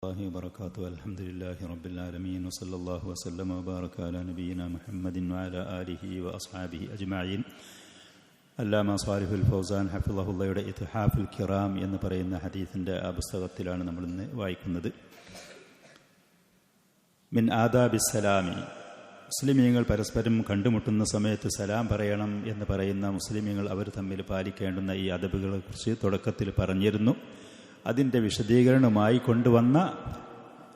الله وبركاته. الحمد لله رب العالمين وصلى الله وسلم وبارك على نبينا محمد وعلى آله وأصحابه أجمعين. അല്ലാമ സ്വാലിഹുൽ ഫൗസാൻ ഹഫിളഹുള്ളയുടെ ഇത്ഹാഫുൽ കിറാം എന്ന് പറയുന്ന ഹദീസിൻ്റെ ആ പുസ്തകത്തിലാണ് നമ്മൾ ഇന്ന് വായിക്കുന്നത്. മിൻ ആദാബിസ്സലാമി, മുസ്ലിമീങ്ങൾ പരസ്പരം കണ്ടുമുട്ടുന്ന സമയത്ത് സലാം പറയണം എന്ന് പറയുന്ന മുസ്ലിമീങ്ങൾ അവർ തമ്മിൽ പാലിക്കേണ്ടുന്ന ഈ അദബുകളെക്കുറിച്ച് തുടക്കത്തിൽ പറഞ്ഞിരുന്നു. അതിൻ്റെ വിശദീകരണവുമായി കൊണ്ടുവന്ന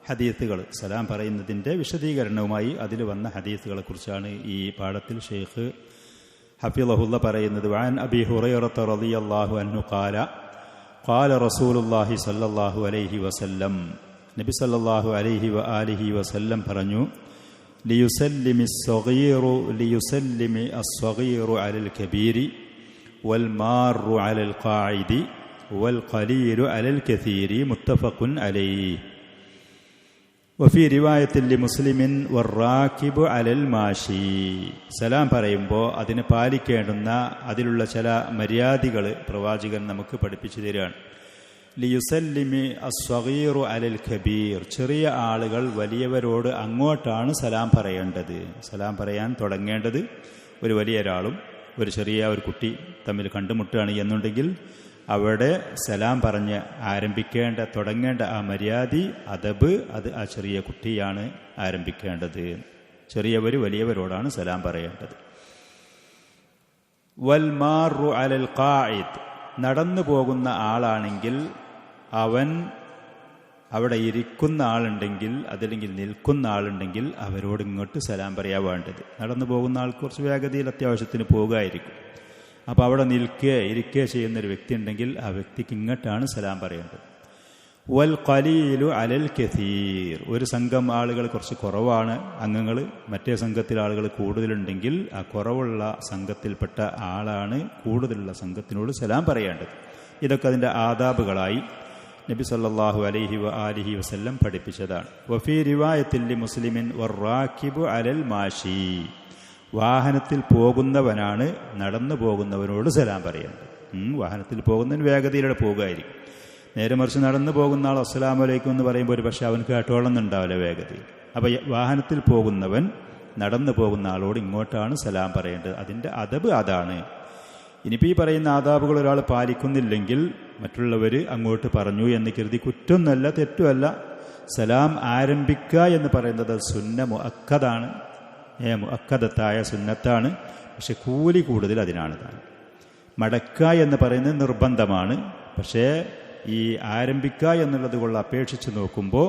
ഹദീസുകൾ, സലാം പറയുന്നതിൻ്റെ വിശദീകരണവുമായി അതിൽ വന്ന ഹദീസുകളെക്കുറിച്ചാണ് ഈ പാഠത്തിൽ ഷെയ്ഖ് ഹഫിളഹുള്ള പറയുന്നത്. വഅൻ അബീ ഹുറൈറത റളിയല്ലാഹു അൻഹു ഖാല ഖാല റസൂലുള്ളാഹി സ്വല്ലല്ലാഹു അലൈഹി വസല്ലം, നബി സല്ലല്ലാഹു അലൈഹി വആലിഹി വസല്ലം പറഞ്ഞു, ലിയുസല്ലിമി അസ്സഗീറു അലൽ കബീരി വൽ മാറു അലൽ ഖാഇദി വൽ ഖലീലു അലൽ കസീരി മുത്തഫഖുൻ അലൈഹി വഫീ റിവായത്തിൽ ലിമുസ്ലിമിൻ വറാകിബു അലൽ മാഷി. സലാം പറയുമ്പോൾ അതിന് പാലിക്കേണ്ടുന്ന അതിലുള്ള ചില മര്യാദകൾ പ്രവാചകൻ നമുക്ക് പഠിപ്പിച്ചു തരികയാണ്. ലിയുസല്ലിമി അസ്സഗീറു അലൽ കബീർ, ചെറിയ ആളുകൾ വലിയവരോട് അങ്ങോട്ടാണ് സലാം പറയേണ്ടത്. സലാം പറയാൻ തുടങ്ങേണ്ടത് ഒരു വലിയ ഒരാളും ഒരു ചെറിയ ഒരു കുട്ടി തമ്മിൽ കണ്ടുമുട്ടുകയാണ് എന്നുണ്ടെങ്കിൽ അവിടെ സലാം പറഞ്ഞ് തുടങ്ങേണ്ട ആ മര്യാദ അദബ് അത് ആ ചെറിയ കുട്ടിയാണ് ആരംഭിക്കേണ്ടത്. ചെറിയവർ വലിയവരോടാണ് സലാം പറയേണ്ടത്. വൽ മാറു അലൽ ഖാഇദ്, നടന്നു പോകുന്ന ആളാണെങ്കിൽ അവൻ അവിടെ ഇരിക്കുന്ന ആളുണ്ടെങ്കിൽ അതല്ലെങ്കിൽ നിൽക്കുന്ന ആളുണ്ടെങ്കിൽ അവരോട് ഇങ്ങോട്ട് സലാം പറയാൻ വേണ്ടത്. നടന്നു പോകുന്ന ആൾക്ക് കുറച്ച് വേഗതയിൽ അത്യാവശ്യത്തിന് പോകുമായിരിക്കും. അപ്പോൾ അവിടെ ഇരിക്കുക ചെയ്യുന്നൊരു വ്യക്തി ഉണ്ടെങ്കിൽ ആ വ്യക്തിക്ക് ഇങ്ങോട്ടാണ് സലാം പറയേണ്ടത്. വൽ ഖലീലു അലൽ കസീർ, ഒരു സംഘം ആളുകൾ കുറച്ച് കുറവാണ് അംഗങ്ങൾ, മറ്റേ സംഘത്തിൽ ആളുകൾ കൂടുതലുണ്ടെങ്കിൽ ആ കുറവുള്ള സംഘത്തിൽപ്പെട്ട ആളാണ് കൂടുതലുള്ള സംഘത്തിനോട് സലാം പറയേണ്ടത്. ഇതൊക്കെ അതിൻ്റെ ആദാബുകളായി നബി സല്ലല്ലാഹു അലൈഹി വആലിഹി വസല്ലം പഠിപ്പിച്ചതാണ്. വഫീ റിവായത്തിൽ ലിമുസ്ലിമിൻ വറാകിബു അലൽ മാഷി, വാഹനത്തിൽ പോകുന്നവനാണ് നടന്നു പോകുന്നവനോട് സലാം പറയേണ്ടത്. വാഹനത്തിൽ പോകുന്നവൻ വേഗതയിലൂടെ പോകുമായിരിക്കും. നേരെ മറിച്ച് നടന്നു പോകുന്ന ആൾ അസ്സലാമു അലൈക്കും എന്ന് പറയുമ്പോൾ ഒരു പക്ഷേ അവനക്ക് കേട്ടോളന്നുണ്ടാവില്ല വേഗതയിൽ. അപ്പോൾ വാഹനത്തിൽ പോകുന്നവൻ നടന്നു പോകുന്ന ആളോട് ഇങ്ങോട്ടാണ് സലാം പറയേണ്ടത്. അതിൻ്റെ അദബ് അതാണ്. ഇനിയിപ്പോൾ ഈ പറയുന്ന ആദാബുകൾ ഒരാൾ പാലിക്കുന്നില്ലെങ്കിൽ മറ്റുള്ളവർ അങ്ങോട്ട് പറഞ്ഞു എന്ന് കരുതി കുറ്റമൊന്നുമല്ല, തെറ്റുമല്ല. സലാം ആരംഭിക്കുക എന്ന് പറയുന്നത് സുന്ന മുഅക്കദാണ്, മുഅക്കദത്തായ സുന്നത്താണ്. പക്ഷെ കൂലി കൂടുതൽ അതിനാണ് താൻ. മടക്കുക എന്ന് പറയുന്നത് നിർബന്ധമാണ്. പക്ഷേ ഈ ആരംഭിക്കുക എന്നുള്ളത് കൊണ്ട് അപേക്ഷിച്ച് നോക്കുമ്പോൾ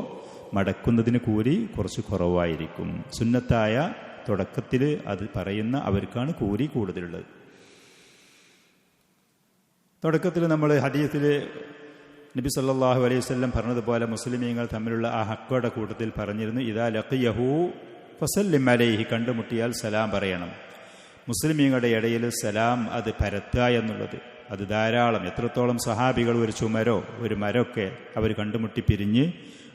മടക്കുന്നതിന് കൂലി കുറച്ച് കുറവായിരിക്കും. സുന്നത്തായ തുടക്കത്തിൽ അത് പറയുന്ന അവർക്കാണ് കൂലി കൂടുതലുള്ളത്. തുടക്കത്തിൽ നമ്മൾ ഹദീസിൽ നബി സല്ലല്ലാഹു അലൈഹി വസല്ലം പറഞ്ഞതുപോലെ മുസ്ലിമീങ്ങൾ തമ്മിലുള്ള ആ ഹക്കോടെ കൂട്ടത്തിൽ പറഞ്ഞിരുന്നു, ഇദാ ലഖിയഹു ഫസല്ലിം അലൈഹി, കണ്ടുമുട്ടിയാൽ സലാം പറയണം. മുസ്ലിമീങ്ങളുടെ ഇടയിൽ സലാം അത് പരത്തുക എന്നുള്ളത് അത് ധാരാളം. എത്രത്തോളം സഹാബികൾ ഒരു ചുമരോ ഒരു മരമൊക്കെ അവർ കണ്ടുമുട്ടി പിരിഞ്ഞ്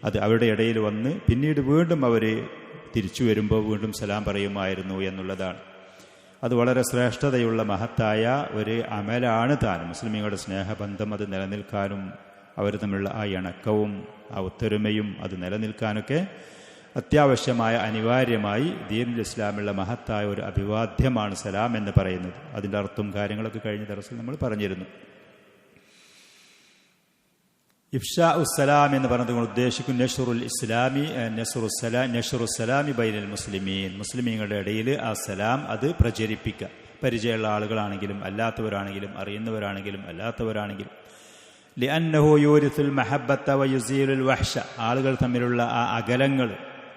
അത് അവരുടെ ഇടയിൽ വന്ന് പിന്നീട് വീണ്ടും അവർ തിരിച്ചു വരുമ്പോൾ വീണ്ടും സലാം പറയുമായിരുന്നു എന്നുള്ളതാണ്. അത് വളരെ ശ്രേഷ്ഠതയുള്ള മഹത്തായ ഒരു അമലാണ് താൻ. മുസ്ലിമീങ്ങളുടെ സ്നേഹബന്ധം അത് നിലനിൽക്കാനും അവർ തമ്മിലുള്ള ആ ഇണക്കവും ആ ഒത്തൊരുമയും അത് നിലനിൽക്കാനൊക്കെ അത്യാവശ്യമായ അനിവാര്യമായി ദീനുൽ ഇസ്ലാമുള്ള മഹത്തായ ഒരു അഭിവാദ്യമാണ് സലാം എന്ന് പറയുന്നത്. അതിൻ്റെ അർത്ഥവും കാര്യങ്ങളൊക്കെ കഴിഞ്ഞ ദിവസം നമ്മൾ പറഞ്ഞിരുന്നു. ഇഫ്ഷാ ഉസ്സലാം എന്ന് പറഞ്ഞതുകൊണ്ട് ഉദ്ദേശിക്കും നഷ്റുസ്സലാമി ബൈനൽ മുസ്ലിമീൻ, മുസ്ലിമീങ്ങളുടെ ഇടയിൽ ആ സലാം അത് പ്രചരിപ്പിക്കുക. പരിചയമുള്ള ആളുകളാണെങ്കിലും അല്ലാത്തവരാണെങ്കിലും അറിയുന്നവരാണെങ്കിലും അല്ലാത്തവരാണെങ്കിലും. ലിഅന്നഹു യൂരിസുൽ മഹബ്ബത വയുസീലുൽ വഹ്ശ, ആളുകൾ തമ്മിലുള്ള ആ അകലങ്ങൾ,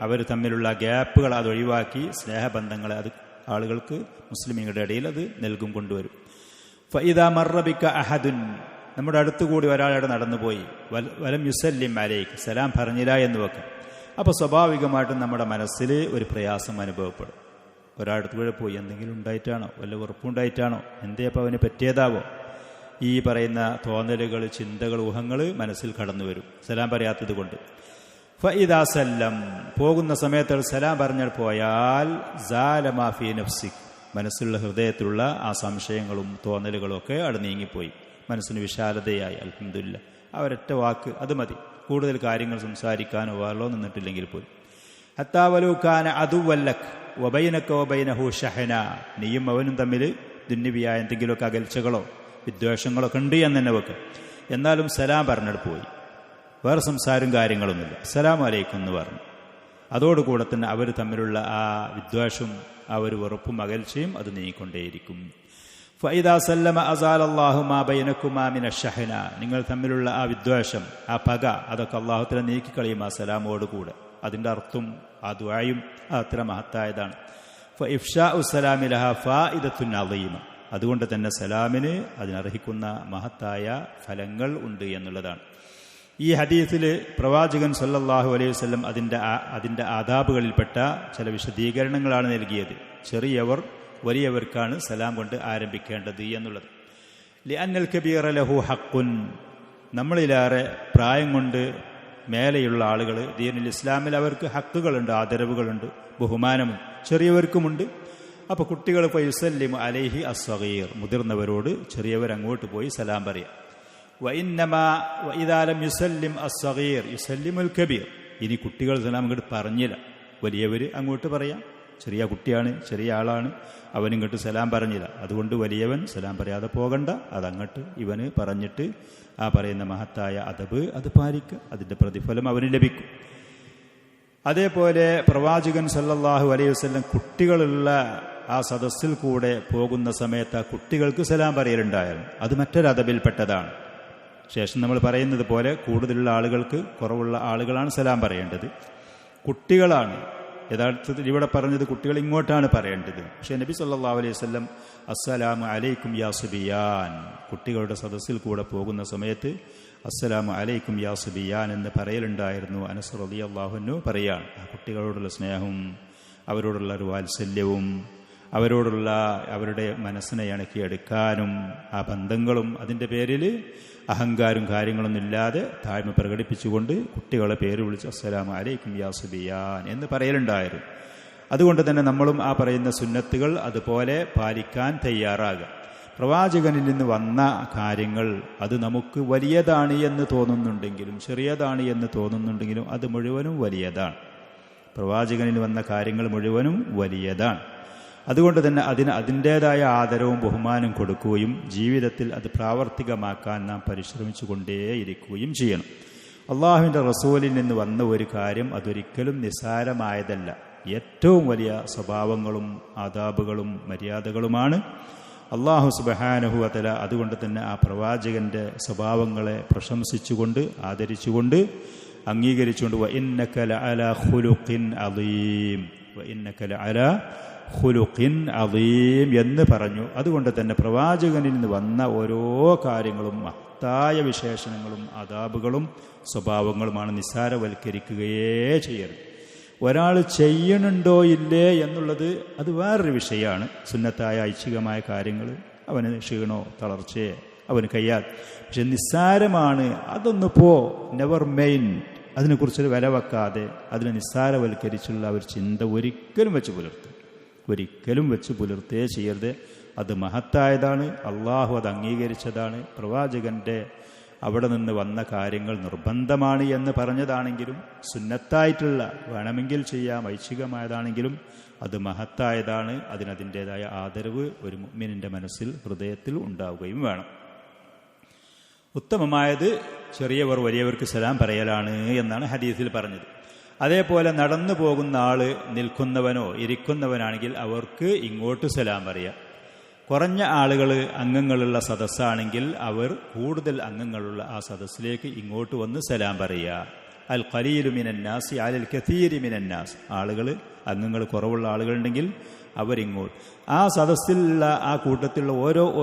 അവർ തമ്മിലുള്ള ഗ്യാപ്പുകൾ അത് ഒഴിവാക്കി സ്നേഹബന്ധങ്ങളെ അത് ആളുകൾക്ക് മുസ്ലിമീങ്ങളുടെ ഇടയിൽ അത് നൽകും, കൊണ്ടുവരും. ഫഇദാ മർറ ബിക അഹദുൻ, നമ്മുടെ അടുത്തുകൂടി ഒരാളുടെ നടന്നുപോയി, വലം യുസല്ലിം അലൈക്, സലാം പറഞ്ഞില്ല എന്ന് വെക്കാം. അപ്പോൾ സ്വാഭാവികമായിട്ടും നമ്മുടെ മനസ്സിൽ ഒരു പ്രയാസം അനുഭവപ്പെടും. ഒരാളടുത്ത് കൂടെ പോയി എന്തെങ്കിലും ഉണ്ടായിട്ടാണോ, വല്ല ഉറപ്പുണ്ടായിട്ടാണോ, എന്തേ അപ്പോൾ അവന് പറ്റിയതാവോ, ഈ പറയുന്ന തോന്നലുകൾ, ചിന്തകൾ, ഊഹങ്ങൾ മനസ്സിൽ കടന്നു വരും സലാം പറയാത്തത് കൊണ്ട്. ഫഇദാ സല്ലം, പോകുന്ന സമയത്ത് സലാം പറഞ്ഞാൽ പോയാൽ സാല മാ ഫീ നഫ്സിക്, മനസ്സിലുള്ള ഹൃദയത്തിലുള്ള ആ സംശയങ്ങളും തോന്നലുകളും ഒക്കെ അവിടെ നീങ്ങിപ്പോയി. മനസ്സിന് വിശാലതയായി. അൽഹംദുലില്ലാഹ്, ആ ഒരൊറ്റ വാക്ക് അത് മതി. കൂടുതൽ കാര്യങ്ങൾ സംസാരിക്കാനോ വേറോ നിന്നിട്ടില്ലെങ്കിൽ പോലും. ഹത്താവലൂക്കാന അതുവല്ലക് വബൈനക വബൈനഹു ഷഹന, നീയും അവനും തമ്മിൽ ദുന്യവിയായ എന്തെങ്കിലുമൊക്കെ അകൽച്ചകളോ വിദ്വേഷങ്ങളോ ഒക്കെ ഉണ്ട് എന്ന് തന്നെ വെക്ക്. എന്നാലും സലാം പറഞ്ഞിട്ട് പോയി, വേറെ സംസാരവും കാര്യങ്ങളൊന്നുമില്ല, അസ്സലാമു അലൈക്കും എന്ന് പറഞ്ഞു. അതോടുകൂടെ തന്നെ അവർ തമ്മിലുള്ള ആ വിദ്വേഷവും ആ ഒരു വെറുപ്പും അകൽച്ചയും അത് നീങ്ങിക്കൊണ്ടേയിരിക്കും. ഫഇദാ സല്ലമ അസാലല്ലാഹു മാ ബൈനകുമാ മിന ഷഹന, നിങ്ങൾ തമ്മിലുള്ള ആ വിദ്വേഷം, ആ പക, അതൊക്കെ അല്ലാഹു തആല നീക്കിക്കളയും ആ സലാമോട് കൂടെ. അതിൻ്റെ അർത്ഥം ആ ദുആയും അത്ര മഹത്തായതാണ്. ഫഇഫ്ശാഉ സലാമി ലഹാ ഫായിദത്തുൻ അളീമ, അതുകൊണ്ട് തന്നെ സലാമിന് അതിനർഹിക്കുന്ന മഹത്തായ ഫലങ്ങൾ ഉണ്ട് എന്നുള്ളതാണ്. ഈ ഹദീസിൽ പ്രവാചകൻ സല്ലല്ലാഹു അലൈഹി വസല്ലം അതിൻ്റെ ആദാബുകളിൽപ്പെട്ട ചില വിശദീകരണങ്ങളാണ് നൽകിയത്. ചെറിയവർ വലിയവർക്കാണ് സലാം കൊണ്ട് ആരംഭിക്കേണ്ടത് എന്നുള്ളത്. ലിഅന്നൽ കബീറ ലഹു ഹഖ്ഖുൻ, നമ്മളിലേറെ പ്രായം കൊണ്ട് മേലെയുള്ള ആളുകൾ ദീനുൽ ഇസ്ലാമിൽ അവർക്ക് ഹക്കുകളുണ്ട്, ആദരവുകളുണ്ട്, ബഹുമാനമുണ്ട്, ചെറിയവർക്കുമുണ്ട്. അപ്പോൾ കുട്ടികൾ യുസല്ലിമു അലൈഹി അസ്സഗീർ, മുതിർന്നവരോട് ചെറിയവർ അങ്ങോട്ട് പോയി സലാം പറയാം. വഇന്നമാ വഇദാ ലം യുസല്ലിം അസ്സഗീർ യുസല്ലിമുൽ കബീർ, ഇനി കുട്ടികൾ സലാം അങ്ങോട്ട് പറഞ്ഞില്ല, വലിയവർ അങ്ങോട്ട് പറയാം. ചെറിയ കുട്ടിയാണ്, ചെറിയ ആളാണ്, അവനിങ്ങോട്ട് സലാം പറഞ്ഞില്ല, അതുകൊണ്ട് വലിയവൻ സലാം പറയാതെ പോകണ്ട, അതങ്ങോട്ട് ഇവന് പറഞ്ഞിട്ട് ആ പറയുന്ന മഹത്തായ അദബ് അത് പാലിക്കുക, അതിൻ്റെ പ്രതിഫലം അവന് ലഭിക്കും. അതേപോലെ പ്രവാചകൻ സല്ലല്ലാഹു അലൈഹി വസല്ലം കുട്ടികളുള്ള ആ സദസ്സിൽ കൂടെ പോകുന്ന സമയത്ത് ആ കുട്ടികൾക്ക് സലാം പറയലുണ്ടായിരുന്നു. അത് മറ്റൊരു അദബിൽപ്പെട്ടതാണ്. ശേഷം നമ്മൾ പറയുന്നത് പോലെ കൂടുതലുള്ള ആളുകൾക്ക് കുറവുള്ള ആളുകളാണ് സലാം പറയേണ്ടത്. കുട്ടികളാണ് യഥാർത്ഥത്തിൽ ഇവിടെ പറഞ്ഞത്, കുട്ടികൾ ഇങ്ങോട്ടാണ് പറയേണ്ടത്. പക്ഷേ നബി സല്ലല്ലാഹു അലൈഹി വസല്ലം അസ്സലാമു അലൈക്കും യാ സുബിയാൻ, കുട്ടികളുടെ സദസ്സിൽ കൂടെ പോകുന്ന സമയത്ത് അസ്സലാമു അലൈക്കും യാ സുബിയാൻ എന്ന് പറയലുണ്ടായിരുന്നു. അനസ് റളിയല്ലാഹു അൻഹു പറയാണ്, ആ കുട്ടികളോടുള്ള സ്നേഹവും അവരോടുള്ള ഒരു വാത്സല്യവും അവരോടുള്ള അവരുടെ മനസ്സിനെ ഇണക്കിയെടുക്കാനും ആ ബന്ധങ്ങളും അതിൻ്റെ പേരിൽ അഹങ്കാരം കാര്യങ്ങളൊന്നും ഇല്ലാതെ താഴ്മ പ്രകടിപ്പിച്ചുകൊണ്ട് കുട്ടികളെ പേര് വിളിച്ച് അസ്സലാമു അലൈക്കും യാ സുബിയാൻ എന്ന് പറയലുണ്ടായിരുന്നു. അതുകൊണ്ട് തന്നെ നമ്മളും ആ പറയുന്ന സുന്നത്തുകൾ അതുപോലെ പാലിക്കാൻ തയ്യാറാകുക. പ്രവാചകനിൽ നിന്ന് വന്ന കാര്യങ്ങൾ അത് നമുക്ക് വലിയതാണ് എന്ന് തോന്നുന്നുണ്ടെങ്കിലും ചെറിയതാണ് എന്ന് തോന്നുന്നുണ്ടെങ്കിലും അത് മുഴുവനും വലിയതാണ്. പ്രവാചകനിൽ വന്ന കാര്യങ്ങൾ മുഴുവനും വലിയതാണ്. അതുകൊണ്ട് തന്നെ അതിൻ്റേതായ ആദരവും ബഹുമാനവും കൊടുക്കുകയും ജീവിതത്തിൽ അത് പ്രാവർത്തികമാക്കാൻ നാം പരിശ്രമിച്ചു കൊണ്ടേയിരിക്കുകയും ചെയ്യണം. അള്ളാഹുവിൻ്റെ റസൂലിൽ നിന്ന് വന്ന ഒരു കാര്യം അതൊരിക്കലും നിസ്സാരമായതല്ല. ഏറ്റവും വലിയ സ്വഭാവങ്ങളും ആദാബുകളും മര്യാദകളുമാണ്. അള്ളാഹു സുബ്ഹാനഹു വ തആല അതുകൊണ്ട് തന്നെ ആ പ്രവാചകന്റെ സ്വഭാവങ്ങളെ പ്രശംസിച്ചുകൊണ്ട് ആദരിച്ചുകൊണ്ട് അംഗീകരിച്ചുകൊണ്ട് വഇന്നക ലഅലാ ഖുലുഖിൻ അളീം, വഇന്നക ലഅലാ ഖുലുഖിൻ അളീം എന്ന് പറഞ്ഞു. അതുകൊണ്ട് തന്നെ പ്രവാചകനിൽ നിന്ന് വന്ന ഓരോ കാര്യങ്ങളും മഹത്തായ വിശേഷണങ്ങളും ആദാബുകളും സ്വഭാവങ്ങളുമാണ്. നിസ്സാരവൽക്കരിക്കുകയേ ചെയ്യരുത്. ഒരാൾ ചെയ്യണുണ്ടോ ഇല്ലേ എന്നുള്ളത് അത് വേറൊരു വിഷയമാണ്. സുന്നത്തായ ഐച്ഛികമായ കാര്യങ്ങൾ അവന് ക്ഷീണോ തളർച്ചയോ അവന് കഴിയാതെ, പക്ഷെ നിസ്സാരമാണ് അതൊന്ന് നെവർ മെയിൻ, അതിനെക്കുറിച്ചൊരു വില വെക്കാതെ അതിനെ നിസ്സാരവൽക്കരിച്ചുള്ള ഒരു ചിന്ത ഒരിക്കലും വെച്ച് പുലർത്തേ ചെയ്യരുത്. അത് മഹത്തായതാണ്. അള്ളാഹു അത് അംഗീകരിച്ചതാണ്. പ്രവാചകന്റെ അവിടെ നിന്ന് വന്ന കാര്യങ്ങൾ നിർബന്ധമാണ് എന്ന് പറഞ്ഞതാണെങ്കിലും സുന്നത്തായിട്ടുള്ള വേണമെങ്കിൽ ചെയ്യാം ഐച്ഛികമായതാണെങ്കിലും അത് മഹത്തായതാണ്. അതിനതിൻ്റെതായ ആദരവ് ഒരു മുഅ്മിനിന്റെ മനസ്സിൽ ഹൃദയത്തിൽ ഉണ്ടാവുകയും വേണം. ഉത്തമമായത് ചെറിയവർ വലിയവർക്ക് സലാം പറയലാണ് എന്നാണ് ഹദീസിൽ പറഞ്ഞത്. അതേപോലെ നടന്നു പോകുന്ന ആള് നിൽക്കുന്നവനോ ഇരിക്കുന്നവനാണെങ്കിൽ അവർക്ക് ഇങ്ങോട്ട് സലാം പറയാം. കുറഞ്ഞ ആളുകൾ അംഗങ്ങളുള്ള സദസ്സാണെങ്കിൽ അവർ കൂടുതൽ അംഗങ്ങളുള്ള ആ സദസ്സിലേക്ക് ഇങ്ങോട്ട് വന്ന് സലാം പറയുക. അൽ ഖലീലു മിനന്നാസി അലൽ കസീരി മിനന്നാസ്, ആളുകൾ അംഗങ്ങൾ കുറവുള്ള ആളുകളുണ്ടെങ്കിൽ അവരിങ്ങോട്ട് ആ സദസ്സിലുള്ള ആ കൂട്ടത്തിലുള്ള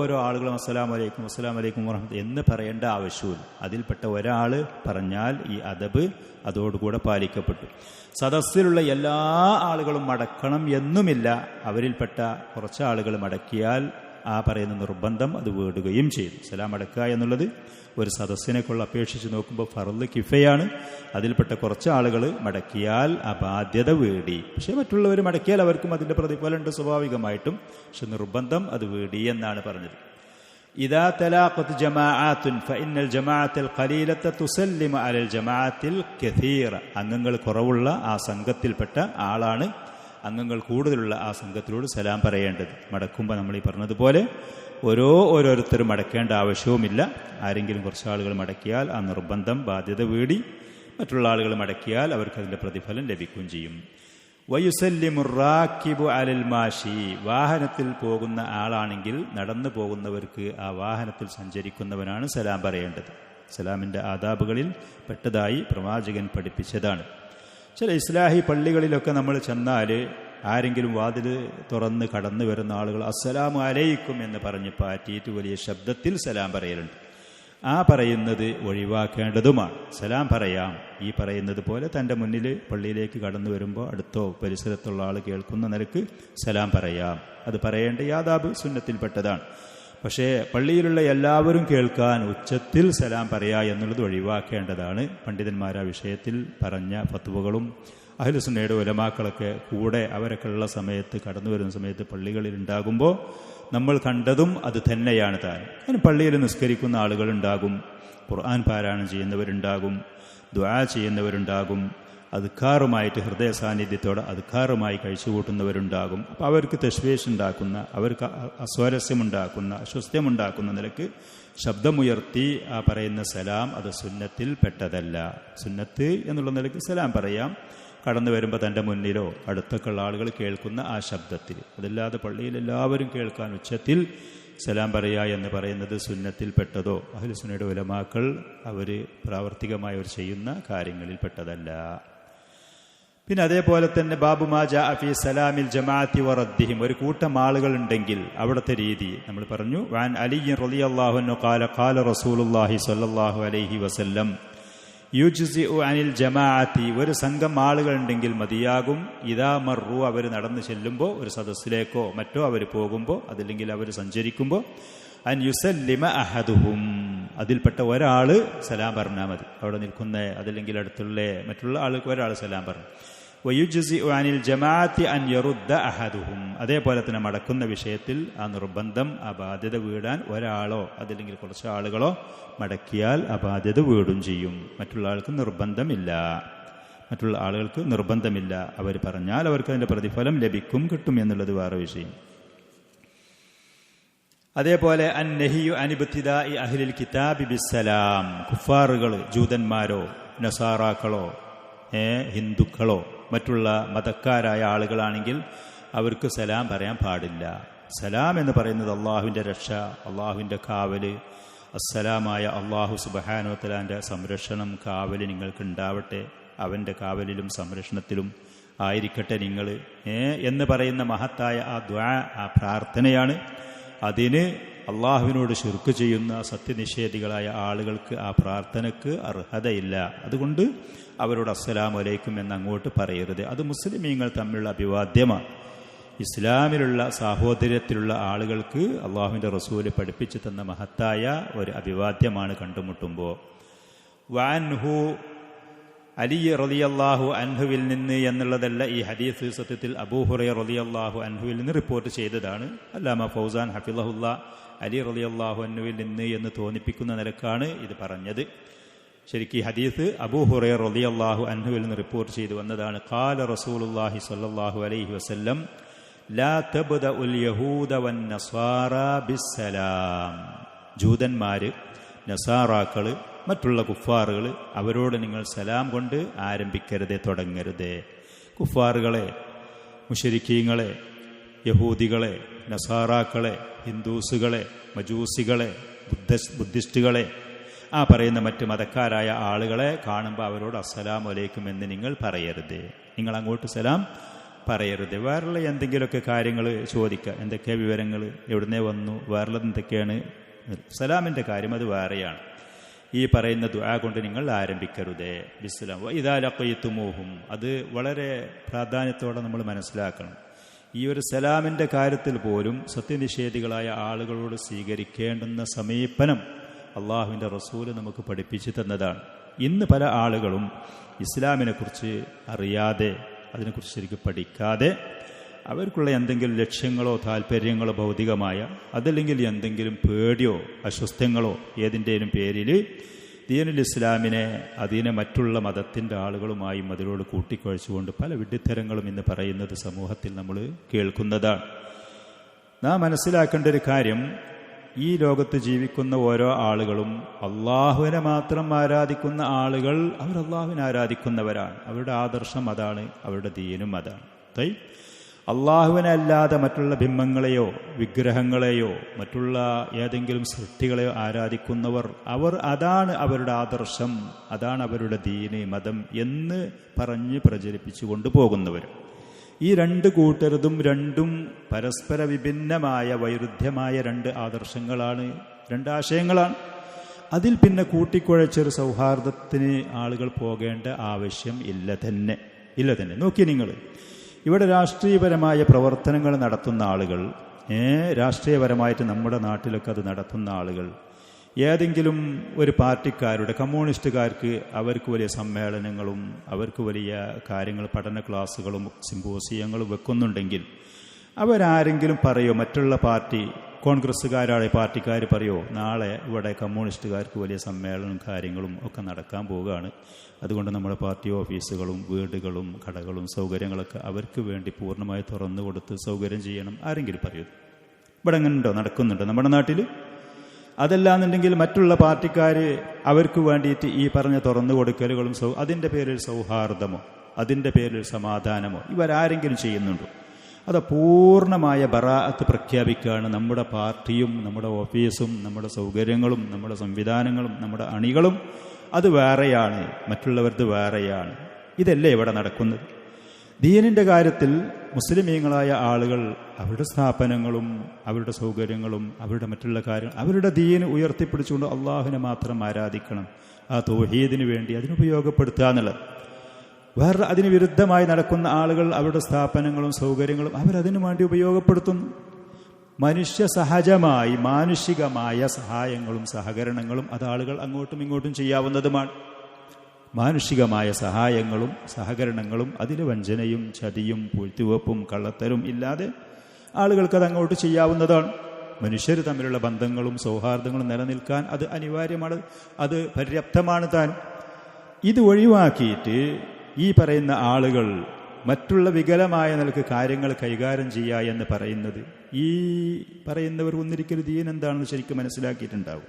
ഓരോ ആളുകളും അസ്സലാമു അലൈക്കും വറഹ്മത്തുള്ളാഹി എന്ന് പറയേണ്ട ആവശ്യമില്ല. അതിൽപ്പെട്ട ഒരാൾ പറഞ്ഞാൽ ഈ അദബ് അതോടുകൂടെ പാലിക്കപ്പെട്ടു. സദസ്സിലുള്ള എല്ലാ ആളുകളും മടക്കണം എന്നുമില്ല. അവരിൽപ്പെട്ട കുറച്ച് ആളുകൾ മടക്കിയാൽ ആ പറയുന്ന നിർബന്ധം അത് വീടുകയും ചെയ്തു. സലാം അടക്കുക എന്നുള്ളത് ഒരു സദസ്സിനെക്കുള്ള അപേക്ഷിച്ച് നോക്കുമ്പോൾ ഫർള് കിഫയാണ്. അതിൽപ്പെട്ട കുറച്ച് ആളുകൾ മടക്കിയാൽ ആ ബാധ്യത വീടി. പക്ഷെ മറ്റുള്ളവർ മടക്കിയാൽ അവർക്കും അതിൻ്റെ പ്രതിഫലമുണ്ട് സ്വാഭാവികമായിട്ടും. പക്ഷെ നിർബന്ധം അത് വീടി എന്നാണ് പറഞ്ഞത്. ഇദാ തലാഖത് ജമാഅത്തുൻ ഫഇന്നൽ ജമാഅത്തുൽ ഖലീലത തുസല്ലിമു അലൽ ജമാഅത്തിൽ കസീറ. അംഗങ്ങൾ കുറവുള്ള ആ സംഘത്തിൽപ്പെട്ട ആളാണ് അംഗങ്ങൾ കൂടുതലുള്ള ആ സംഘത്തിനോട് സലാം പറയേണ്ടത്. മടക്കുമ്പോൾ നമ്മൾ ഈ പറഞ്ഞതുപോലെ ഓരോരുത്തരും മടക്കേണ്ട ആവശ്യവുമില്ല. ആരെങ്കിലും കുറച്ച് ആളുകൾ മടക്കിയാൽ ആ നിർബന്ധം ബാധ്യത വീടി മറ്റുള്ള ആളുകൾ മടക്കിയാൽ അവർക്ക് അതിൻ്റെ പ്രതിഫലം ലഭിക്കുകയും ചെയ്യും. വയുസല്ലിമു റാക്കിബു അലൽ മാഷി. വാഹനത്തിൽ പോകുന്ന ആളാണെങ്കിൽ നടന്നു പോകുന്നവർക്ക് ആ വാഹനത്തിൽ സഞ്ചരിക്കുന്നവനാണ് സലാം പറയേണ്ടത്. സലാമിൻ്റെ ആദാബുകളിൽ പെട്ടതായി പ്രവാചകൻ പഠിപ്പിച്ചതാണ്. ചില ഇസ്ലാഹി പള്ളികളിലൊക്കെ നമ്മൾ ചെന്നാൽ ആരെങ്കിലും വാതിൽ തുറന്ന് കടന്നു വരുന്ന ആളുകൾ അസ്സലാമു അലൈക്കും എന്ന് പറഞ്ഞ് പാറ്റിയിട്ട് വലിയ ശബ്ദത്തിൽ സലാം പറയലുണ്ട്. ആ പറയുന്നത് ഒഴിവാക്കേണ്ടതുമാണ്. സലാം പറയാം, ഈ പറയുന്നത് പോലെ തൻ്റെ മുന്നിൽ പള്ളിയിലേക്ക് കടന്നു വരുമ്പോൾ അടുത്തോ പരിസരത്തുള്ള ആൾ കേൾക്കുന്ന നിലക്ക് സലാം പറയാം. അത് പറയേണ്ട യാദാബ് സുന്നത്തിൽപ്പെട്ടതാണ്. പക്ഷേ പള്ളിയിലുള്ള എല്ലാവരും കേൾക്കാൻ ഉച്ചത്തിൽ സലാം പറയാ എന്നുള്ളത് ഒഴിവാക്കേണ്ടതാണ്. പണ്ഡിതന്മാർ ആ വിഷയത്തിൽ പറഞ്ഞ ഫത്വകളും അഹ്ലുസുന്നയുടെ ഉലമാക്കളൊക്കെ കൂടെ അവരൊക്കെ ഉള്ള സമയത്ത് കടന്നു വരുന്ന സമയത്ത് പള്ളികളിൽ ഉണ്ടാകുമ്പോൾ നമ്മൾ കണ്ടതും അത് തന്നെയാണ് താൻ. അതിന് പള്ളിയിൽ നിസ്കരിക്കുന്ന ആളുകളുണ്ടാകും, ഖുർആൻ പാരായണം ചെയ്യുന്നവരുണ്ടാകും, ദുആ ചെയ്യുന്നവരുണ്ടാകും, അദ്കാറുമായിട്ട് ഹൃദയ സാന്നിധ്യത്തോടെ അദ്കാറുമായി കഴിച്ചുകൂട്ടുന്നവരുണ്ടാകും. അപ്പോൾ അവർക്ക് തശ്വീഷ് ഉണ്ടാക്കുന്ന, അവർക്ക് അസ്വാരസ്യമുണ്ടാക്കുന്ന, അസ്വസ്ഥ്യമുണ്ടാക്കുന്ന നിലക്ക് ശബ്ദമുയർത്തി ആ പറയുന്ന സലാം അത് സുന്നത്തിൽ പെട്ടതല്ല. സുന്നത്ത് എന്നുള്ള നിലയ്ക്ക് സലാം പറയാം കടന്നു വരുമ്പോൾ തൻ്റെ മുന്നിലോ അടുത്തൊക്കെയുള്ള ആളുകൾ കേൾക്കുന്ന ആ ശബ്ദത്തിൽ. അതല്ലാതെ പള്ളിയിൽ എല്ലാവരും കേൾക്കാൻ ഉച്ചത്തിൽ സലാം പറയുക എന്ന് പറയുന്നത് സുന്നത്തിൽ പെട്ടതോ അഹ്ലുസുന്നയുടെ ഉലമാക്കൾ അവർ പ്രാവർത്തികമായി അവർ ചെയ്യുന്ന കാര്യങ്ങളിൽ പെട്ടതല്ല. പിന്നെ അതേപോലെ തന്നെ ബാബു മാ ജാ ഫീ സലാമിൽ ജമാഅത്തി വറദ്ദിഹിം. ഒരു കൂട്ടം ആളുകൾ ഉണ്ടെങ്കിൽ അവിടുത്തെ രീതി നമ്മൾ പറഞ്ഞു. വാൻ അലി റളിയല്ലാഹു അൻഹു ഖാല ഖാല റസൂലുള്ളാഹി സ്വല്ലല്ലാഹു അലൈഹി വസല്ലം യുജ്സിഉ അനിൽ ജമാഅത്തി. ഒരു സംഘം ആളുകൾ ഉണ്ടെങ്കിൽ മതിയാകും. ഇദാ മർറു, അവർ നടന്നു ചെല്ലുമ്പോൾ ഒരു സദസ്സിലേക്കോ മറ്റോ അവർ പോകുമ്പോൾ, അതല്ലെങ്കിൽ അവർ സഞ്ചരിക്കുമ്പോൾ, അൻ യുസല്ലിമ അഹദുഹും, അതിൽപ്പെട്ട ഒരാൾ സലാം പറഞ്ഞാൽ മതി. അവിടെ നിൽക്കുന്ന അതല്ലെങ്കിൽ അടുത്തുള്ള മറ്റുള്ള ആൾക്ക് ഒരാൾ സലാം പറഞ്ഞു. വയുജ്സിഉ അനിൽ ജമാഅത്തി അൻ യറുദ്ദ അഹദുഹും. അതേപോലെ തന്നെ മടക്കുന്ന വിഷയത്തിൽ ആ നിർബന്ധം, ആ ബാധ്യത വീടാൻ ഒരാളോ അതല്ലെങ്കിൽ കുറച്ച് ആളുകളോ മടക്കിയാൽ ആ ബാധ്യത വീടും ചെയ്യും. മറ്റുള്ള ആൾക്ക് നിർബന്ധമില്ല. അവർ പറഞ്ഞാൽ അവർക്ക് അതിൻ്റെ പ്രതിഫലം ലഭിക്കും, കിട്ടും എന്നുള്ളത് വേറെ വിഷയം. അതേപോലെ അന്നഹിയു അനിബ്തിദാഇ അഹ്ലിൽ കിതാബി ബിസ്സലാം. കുഫാറുകൾ, ജൂതന്മാരോ നസാറാക്കളോ ഹിന്ദുക്കളോ മറ്റുള്ള മതക്കാരായ ആളുകളാണെങ്കിൽ അവർക്ക് സലാം പറയാൻ പാടില്ല. സലാം എന്ന് പറയുന്നത് അള്ളാഹുവിൻ്റെ രക്ഷ, അള്ളാഹുവിൻ്റെ കാവല്, അസ്സലാമായ അള്ളാഹു സുബ്ഹാനഹു വ തആലയുടെ സംരക്ഷണം, കാവല് നിങ്ങൾക്ക് ഉണ്ടാവട്ടെ, അവൻ്റെ കാവലിലും സംരക്ഷണത്തിലും ആയിരിക്കട്ടെ നിങ്ങൾ എന്ന് പറയുന്ന മഹത്തായ ആ ദുആ, ആ പ്രാർത്ഥനയാണ്. അതിന് അള്ളാഹുവിനോട് ശിർക്ക് ചെയ്യുന്ന സത്യനിഷേധികളായ ആളുകൾക്ക് ആ പ്രാർത്ഥനയ്ക്ക് അർഹതയില്ല. അതുകൊണ്ട് അവരോട് അസ്സലാമു അലൈക്കും എന്ന് അങ്ങോട്ട് പറയരുത്. അത് മുസ്ലിമീങ്ങൾ തമ്മിലുള്ള അഭിവാദ്യമാണ്. ഇസ്ലാമിലുള്ള സാഹോദര്യത്തിലുള്ള ആളുകൾക്ക് അള്ളാഹുവിൻ്റെ റസൂല് പഠിപ്പിച്ചു തന്ന മഹത്തായ ഒരു അഭിവാദ്യമാണ് കണ്ടുമുട്ടുമ്പോൾ. വഅൻഹു, അലി റളിയല്ലാഹു അൻഹുവിൽ നിന്ന് എന്നുള്ളതല്ല ഈ ഹദീസ്. സത്യത്തിൽ അബൂ ഹുറൈറ റളിയല്ലാഹു അൻഹുവിൽ നിന്ന് റിപ്പോർട്ട് ചെയ്തതാണ്. അല്ലാമ ഫൗസാൻ ഹഫിളഹുല്ലാ അലി റളിയല്ലാഹു അൻഹുവിൽ നിന്ന് എന്ന് തോന്നിപ്പിക്കുന്ന നിലക്കാണ് ഇത് പറഞ്ഞത്. ശരിക്കും ഈ ഹദീസ് അബൂ ഹുറൈറ റളിയല്ലാഹു അൻഹുവിൽ നിന്ന് റിപ്പോർട്ട് ചെയ്തു വന്നതാണ്. ഖാല റസൂലുള്ളാഹി സ്വല്ലല്ലാഹു അലൈഹി വസല്ലം ലാ തബ്ദഉൽ യഹൂദ വൻ നസ്വാറ ബിസ്സലാം. ജൂതന്മാർ, നസാറാക്കൾ, മറ്റുള്ള കുഫാറുകൾ, അവരോട് നിങ്ങൾ സലാം കൊണ്ട് ആരംഭിക്കരുതേ, തുടങ്ങരുതേ. കുഫാറുകളെ, മുശ്രിക്കീങ്ങളെ, യഹൂദികളെ, നസാറാക്കളെ, ഹിന്ദൂസുകളെ, മജൂസികളെ, ബുദ്ധിസ്റ്റുകളെ, ആ പറയുന്ന മറ്റ് മതക്കാരായ ആളുകളെ കാണുമ്പോൾ അവരോട് അസ്സലാമു അലൈക്കും എന്ന് നിങ്ങൾ പറയരുത്. നിങ്ങൾ അങ്ങോട്ട് സലാം പറയരുത്. വേറുള്ള എന്തെങ്കിലുമൊക്കെ കാര്യങ്ങൾ ചോദിക്കുക, എന്തൊക്കെയാണ് വിവരങ്ങൾ, എവിടുന്നേ വന്നു, വേറുള്ളത് എന്തൊക്കെയാണ്. സലാമിൻ്റെ കാര്യം അത് വേറെയാണ്. ഈ പറയുന്ന ദുആ കൊണ്ട് നിങ്ങൾ ആരംഭിക്കരുതേ. ബിസ്സലാം വഇദാ ലഖീതുമൂഹും. അത് വളരെ പ്രാധാന്യത്തോടെ നമ്മൾ മനസ്സിലാക്കണം. ഈ ഒരു സലാമിൻ്റെ കാര്യത്തിൽ പോലും സത്യനിഷേധികളായ ആളുകളോട് സ്വീകരിക്കേണ്ടുന്ന സമീപനം അള്ളാഹുവിൻ്റെ റസൂല് നമുക്ക് പഠിപ്പിച്ചു തന്നതാണ്. ഇന്ന് പല ആളുകളും ഇസ്ലാമിനെക്കുറിച്ച് അറിയാതെ, അതിനെക്കുറിച്ച് ശരിക്കും പഠിക്കാതെ അവർക്കുള്ള എന്തെങ്കിലും ലക്ഷ്യങ്ങളോ താല്പര്യങ്ങളോ ഭൗതികമായ, അതല്ലെങ്കിൽ എന്തെങ്കിലും പേടിയോ അസ്വസ്ഥങ്ങളോ ഏതിൻ്റെയും പേരിൽ ദീനുൽ ഇസ്ലാമിനെ അതിനെ മറ്റുള്ള മതത്തിൻ്റെ ആളുകളുമായും അതിനോട് കൂട്ടിക്കുഴച്ചുകൊണ്ട് പല വിഡ്ഢിത്തരങ്ങളും ഇന്ന് പറയുന്നത് സമൂഹത്തിൽ നമ്മൾ കേൾക്കുന്നതാണ്. നാം മനസ്സിലാക്കേണ്ട ഒരു കാര്യം, ഈ ലോകത്ത് ജീവിക്കുന്ന ഓരോ ആളുകളും അള്ളാഹുവിനെ മാത്രം ആരാധിക്കുന്ന ആളുകൾ, അവർ അള്ളാഹുവിനെ ആരാധിക്കുന്നവരാണ്. അവരുടെ ആദർശം അതാണ്, അവരുടെ ദീനും അതാണ്. അള്ളാഹുവിനെ അല്ലാതെ മറ്റുള്ള ബിംബങ്ങളെയോ വിഗ്രഹങ്ങളെയോ മറ്റുള്ള ഏതെങ്കിലും സൃഷ്ടികളെയോ ആരാധിക്കുന്നവർ, അവർ അതാണ് അവരുടെ ആദർശം, അതാണ് അവരുടെ ദീന് മതം എന്ന് പറഞ്ഞ് പ്രചരിപ്പിച്ചു കൊണ്ടുപോകുന്നവർ. ഈ രണ്ട് കൂട്ടരുതും രണ്ടും പരസ്പര വിഭിന്നമായ വൈരുദ്ധ്യമായ രണ്ട് ആദർശങ്ങളാണ്, രണ്ടാശയങ്ങളാണ്. അതിൽ പിന്നെ കൂട്ടിക്കുഴച്ചൊരു സൗഹാർദ്ദത്തിന് ആളുകൾ പോകേണ്ട ആവശ്യം ഇല്ല തന്നെ. നോക്കി നിങ്ങൾ, ഇവിടെ രാഷ്ട്രീയപരമായ പ്രവർത്തനങ്ങൾ നടത്തുന്ന ആളുകൾ, രാഷ്ട്രീയപരമായിട്ട് നമ്മുടെ നാട്ടിലൊക്കെ അത് നടത്തുന്ന ആളുകൾ, ഏതെങ്കിലും ഒരു പാർട്ടിക്കാരുടെ, കമ്മ്യൂണിസ്റ്റുകാർക്ക് അവർക്ക് വലിയ സമ്മേളനങ്ങളും അവർക്ക് വലിയ കാര്യങ്ങൾ, പഠന ക്ലാസ്സുകളും സിമ്പോസിയങ്ങളും വെക്കുന്നുണ്ടെങ്കിൽ അവരാരെങ്കിലും പറയോ, മറ്റുള്ള പാർട്ടി കോൺഗ്രസ്സുകാരായ പാർട്ടിക്കാർ പറയോ, നാളെ ഇവിടെ കമ്മ്യൂണിസ്റ്റുകാർക്ക് വലിയ സമ്മേളനവും കാര്യങ്ങളും ഒക്കെ നടക്കാൻ പോവുകയാണ്, അതുകൊണ്ട് നമ്മുടെ പാർട്ടി ഓഫീസുകളും വീടുകളും കടകളും സൗകര്യങ്ങളൊക്കെ അവർക്ക് വേണ്ടി പൂർണ്ണമായി തുറന്നു കൊടുത്ത് സൗകര്യം ചെയ്യണം, ആരെങ്കിലും പറയൂ? ഇവിടെ അങ്ങനെ ഉണ്ടോ? നടക്കുന്നുണ്ടോ നമ്മുടെ നാട്ടിൽ? അതല്ലാന്നുണ്ടെങ്കിൽ മറ്റുള്ള പാർട്ടിക്കാർ അവർക്ക് വേണ്ടിയിട്ട് ഈ പറഞ്ഞ തുറന്നു കൊടുക്കലുകളും അതിൻ്റെ പേരിൽ സൗഹാർദ്ദമോ അതിൻ്റെ പേരിൽ സമാധാനമോ ഇവരാരെങ്കിലും ചെയ്യുന്നുണ്ടോ? അത് പൂർണ്ണമായ ബറാഅത്ത് പ്രഖ്യാപിക്കുകയാണ്. നമ്മുടെ പാർട്ടിയും നമ്മുടെ ഓഫീസും നമ്മുടെ സൗകര്യങ്ങളും നമ്മുടെ സംവിധാനങ്ങളും നമ്മുടെ അണികളും അത് വേറെയാണ്, മറ്റുള്ളവർക്ക് വേറെയാണ്. ഇതല്ലേ ഇവിടെ നടക്കുന്നത്? ദീനിൻ്റെ കാര്യത്തിൽ മുസ്ലിമീങ്ങളായ ആളുകൾ അവരുടെ സ്ഥാപനങ്ങളും അവരുടെ സൗകര്യങ്ങളും അവരുടെ മറ്റുള്ള കാര്യങ്ങൾ, അവരുടെ ദീന് ഉയർത്തിപ്പിടിച്ചുകൊണ്ട് അള്ളാഹുവിനെ മാത്രം ആരാധിക്കണം, ആ തൗഹീദിന് വേണ്ടി അതിനുപയോഗപ്പെടുത്തുക എന്നുള്ളത്. വേറെ അതിന് വിരുദ്ധമായി നടക്കുന്ന ആളുകൾ അവരുടെ സ്ഥാപനങ്ങളും സൗകര്യങ്ങളും അവരതിനു വേണ്ടി ഉപയോഗപ്പെടുത്തുന്നു. മനുഷ്യ സഹജമായി മാനുഷികമായ സഹായങ്ങളും സഹകരണങ്ങളും അത് ആളുകൾ അങ്ങോട്ടും ഇങ്ങോട്ടും ചെയ്യാവുന്നതുമാണ്. മാനുഷികമായ സഹായങ്ങളും സഹകരണങ്ങളും അതിൽ വഞ്ചനയും ചതിയും പൂഴ്ത്തിവെപ്പും കള്ളത്തരും ഇല്ലാതെ ആളുകൾക്കത് അങ്ങോട്ട് ചെയ്യാവുന്നതാണ്. മനുഷ്യർ തമ്മിലുള്ള ബന്ധങ്ങളും സൗഹാർദ്ദങ്ങളും നിലനിൽക്കാൻ അത് അനിവാര്യമാണ്, അത് പര്യാപ്തമാണ് താൻ. ഇത് ഒഴിവാക്കിയിട്ട് ഈ പറയുന്ന ആളുകൾ മറ്റുള്ള വികലമായ നിലക്ക് കാര്യങ്ങൾ കൈകാര്യം ചെയ്യുക എന്ന് പറയുന്നത്, ഈ പറയുന്നവർ ഒന്നിരിക്കലും ദീൻ എന്താണെന്ന് ശരിക്കും മനസ്സിലാക്കിയിട്ടുണ്ടാവും.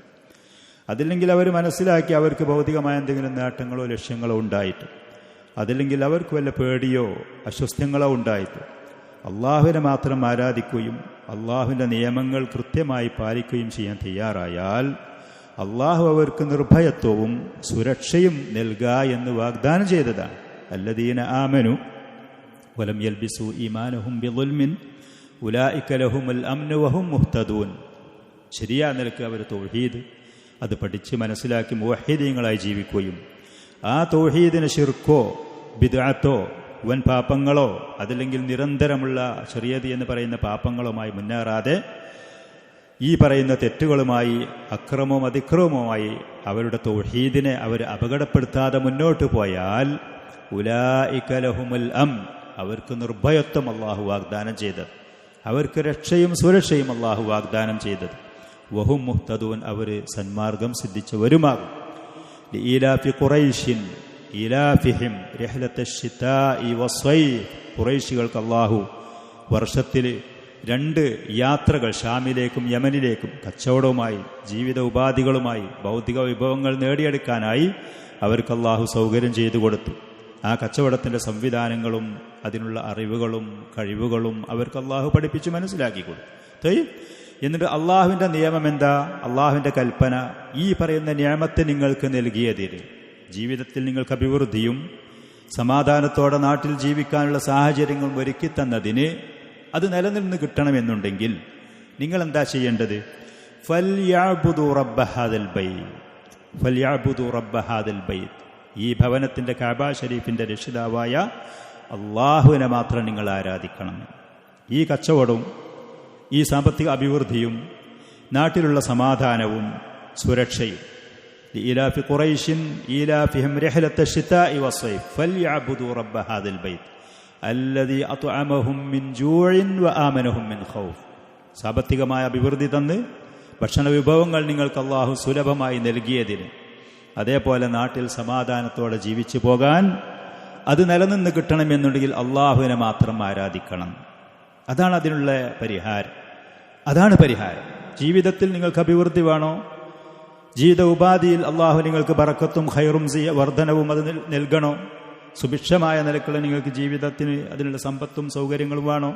അതില്ലെങ്കിൽ അവർ മനസ്സിലാക്കി അവർക്ക് ഭൗതികമായ എന്തെങ്കിലും നേട്ടങ്ങളോ ലക്ഷ്യങ്ങളോ ഉണ്ടായിട്ട്, അതില്ലെങ്കിൽ അവർക്ക് വല്ല പേടിയോ അസ്വസ്ഥങ്ങളോ ഉണ്ടായിട്ട് അള്ളാഹുവിനെ മാത്രം ആരാധിക്കുകയും അള്ളാഹുവിൻ്റെ നിയമങ്ങൾ കൃത്യമായി പാലിക്കുകയും ചെയ്യാൻ തയ്യാറായാൽ അള്ളാഹു അവർക്ക് നിർഭയത്വവും സുരക്ഷയും നൽകുക എന്ന് വാഗ്ദാനം ചെയ്തതാണ്. അല്ലദീന ആമനു വലം യൽബിസു ഈമാനഹും ബിളുൽമിൻ ഉലൈക ലഹുമുൽ അംനു വഹും മുഹ്തദൂൻ. ശരിയായ നിലക്ക് അവർ തൗഹീദ് അത് പഠിച്ച് മനസ്സിലാക്കി മുവഹ്ഹിദീങ്ങളായി ജീവിക്കുകയും ആ തൗഹീദിന് ശിർക്കോ ബിദ്അത്തോ വൻ പാപങ്ങളോ അതല്ലെങ്കിൽ നിരന്തരമുള്ള ശരീഅത്ത് എന്ന് പറയുന്ന പാപങ്ങളുമായി മുന്നേറാതെ ഈ പറയുന്ന തെറ്റുകളുമായി അക്രമവും അതിക്രമവുമായി അവരുടെ തൗഹീദിനെ അവർ അപകടപ്പെടുത്താതെ മുന്നോട്ട് പോയാൽ ഉലൈക ലഹുമുൽ അംൻ, അവർക്ക് നിർഭയത്വം അള്ളാഹു വാഗ്ദാനം ചെയ്തത്, അവർക്ക് രക്ഷയും സുരക്ഷയും അള്ളാഹു വാഗ്ദാനം ചെയ്തത്. വഹും മുഹ്തദൂൻ, അവർ സന്മാർഗം സിദ്ധിച്ചവരുമാകും. ലീലാഫി ഖുറൈശിൻ ഇലാഫിഹിം റിഹ്ലത്തശ് ശിതാഇ വസ്സൈഫ്, ഖുറൈശികൾക്ക് അള്ളാഹു വർഷത്തിൽ 2 യാത്രകൾ ഷാമിലേക്കും യമനിലേക്കും കച്ചവടവുമായി ജീവിത ഉപാധികളുമായി ഭൗതിക വിഭവങ്ങൾ നേടിയെടുക്കാനായി അവർക്ക് അള്ളാഹു സൗകര്യം ചെയ്തു കൊടുത്തു. ആ കച്ചവടത്തിൻ്റെ സംവിധാനങ്ങളും അതിനുള്ള അറിവുകളും കഴിവുകളും അവർക്ക് അള്ളാഹു പഠിപ്പിച്ച് മനസ്സിലാക്കി കൊടുത്തു. എന്നിട്ട് അള്ളാഹുവിൻ്റെ നിയമം എന്താ? അള്ളാഹുവിൻ്റെ കൽപ്പന, ഈ പറയുന്ന നിയമത്തെ നിങ്ങൾക്ക് നൽകിയതിന് ജീവിതത്തിൽ നിങ്ങൾക്ക് അഭിവൃദ്ധിയും സമാധാനത്തോടെ നാട്ടിൽ ജീവിക്കാനുള്ള സാഹചര്യങ്ങളും ഒരുക്കി തന്നതിന് അത് നിലനിന്ന് കിട്ടണമെന്നുണ്ടെങ്കിൽ നിങ്ങൾ എന്താ ചെയ്യേണ്ടത്? ഫൽയഅ്ബുദു റബ്ബ ഹാദൽ ബൈത്ത്, ഈ ഭവനത്തിൻ്റെ കഅബ ഷരീഫിൻ്റെ രക്ഷിതാവായ അള്ളാഹുവിനെ മാത്രം നിങ്ങൾ ആരാധിക്കണം. ഈ കച്ചവടവും ഈ സാമ്പത്തിക അഭിവൃദ്ധിയും നാട്ടിലുള്ള സമാധാനവും സുരക്ഷയും ലഇലാഫി ഖുറൈശിൻ ഈലാഫിഹിം റിഹ്ലത്തശ് ശിതാഇ വസ്സൈഫ് ഫൽയഅ്ബുദു റബ്ബ ഹാദൽ ബൈത്ത്, അല്ലദീ അത്അമഹും മിൻ ജൂഇൻ വആമനഹും മിൻ ഖൗഫ്. സാമ്പത്തികമായ അഭിവൃദ്ധി തന്ന് ഭക്ഷണ വിഭവങ്ങൾ നിങ്ങൾക്ക് അള്ളാഹു സുലഭമായി നൽകിയതിന്, അതേപോലെ നാട്ടിൽ സമാധാനത്തോടെ ജീവിച്ചു പോകാൻ അത് നിലനിന്ന് കിട്ടണമെന്നുണ്ടെങ്കിൽ അള്ളാഹുവിനെ മാത്രം ആരാധിക്കണം. അതാണ് അതിനുള്ള പരിഹാരം. അതാണ് പരിഹാരം. ജീവിതത്തിൽ നിങ്ങൾക്ക് അഭിവൃദ്ധി വേണോ? ജീവിത ഉപാധിയിൽ അള്ളാഹു നിങ്ങൾക്ക് ബറക്കത്തും ഖൈറും വർധനവും അത് നൽകണോ? സുഭിക്ഷമായ നിലക്കുള്ള നിങ്ങൾക്ക് ജീവിതത്തിന് അതിനുള്ള സമ്പത്തും സൗകര്യങ്ങളും വേണോ?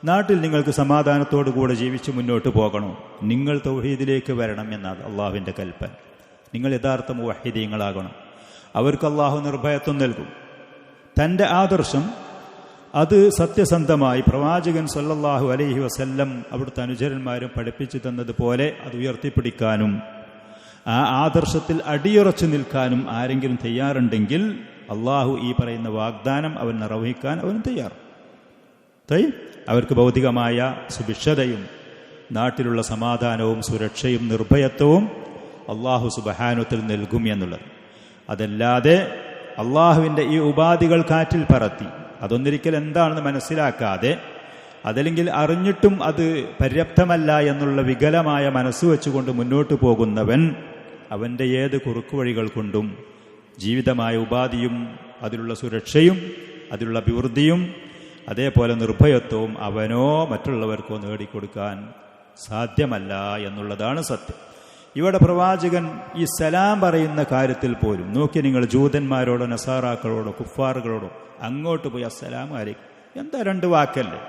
നാട്ടിൽ നിങ്ങൾക്ക് സമാധാനത്തോടു കൂടെ ജീവിച്ച് മുന്നോട്ട് പോകണോ? നിങ്ങൾ തൗഹീദിലേക്ക് വരണം എന്നാണ് അള്ളാഹുവിൻ്റെ കൽപ്പന. നിങ്ങൾ യഥാർത്ഥ മുവഹ്ഹിദീങ്ങളാകണം. അവർക്ക് അള്ളാഹു നിർഭയത്വം നൽകും. തൻ്റെ ആദർശം അത് സത്യസന്ധമായി പ്രവാചകൻ സല്ലല്ലാഹു അലൈഹി വസല്ലം അവിടുത്തെ അനുചരന്മാരും പഠിപ്പിച്ചു തന്നതുപോലെ അത് ഉയർത്തിപ്പിടിക്കാനും ആ ആദർശത്തിൽ അടിയുറച്ചു നിൽക്കാനും ആരെങ്കിലും തയ്യാറുണ്ടെങ്കിൽ അള്ളാഹു ഈ പറയുന്ന വാഗ്ദാനം അവൻ നിർവഹിക്കാൻ അവൻ തയ്യാർ. അവർക്ക് ഭൗതികമായ സുഭിക്ഷതയും നാട്ടിലുള്ള സമാധാനവും സുരക്ഷയും നിർഭയത്വവും അള്ളാഹു സുബ്ഹാനഹു നൽകും എന്നുള്ളത്. അതല്ലാതെ അള്ളാഹുവിൻ്റെ ഈ ഉപാധികൾ കാറ്റിൽ പറത്തി അതൊന്നിരിക്കൽ എന്താണെന്ന് മനസ്സിലാക്കാതെ അതല്ലെങ്കിൽ അറിഞ്ഞിട്ടും അത് പര്യാപ്തമല്ല എന്നുള്ള വികലമായ മനസ്സ് വെച്ചുകൊണ്ട് മുന്നോട്ട് പോകുന്നവൻ അവൻ്റെ ഏത് കുറുക്കുവഴികൾ കൊണ്ടും ജീവിതമായ ഉപാധിയും അതിലുള്ള സുരക്ഷയും അതിലുള്ള അഭിവൃദ്ധിയും അതേപോലെ നിർഭയത്വവും അവനോ മറ്റുള്ളവർക്കോ നേടിക്കൊടുക്കാൻ സാധ്യമല്ല എന്നുള്ളതാണ് സത്യം. ഇവിടെ പ്രവാചകൻ ഈ സലാം പറയുന്ന കാര്യത്തിൽ പോലും നോക്കി, നിങ്ങൾ ജൂതന്മാരോടോ നസാറാക്കളോടോ കുഫാറുകളോടോ അങ്ങോട്ട് പോയി അസ്സലാമു അലൈക്കും, എന്താ രണ്ട് വാക്കല്ലേ,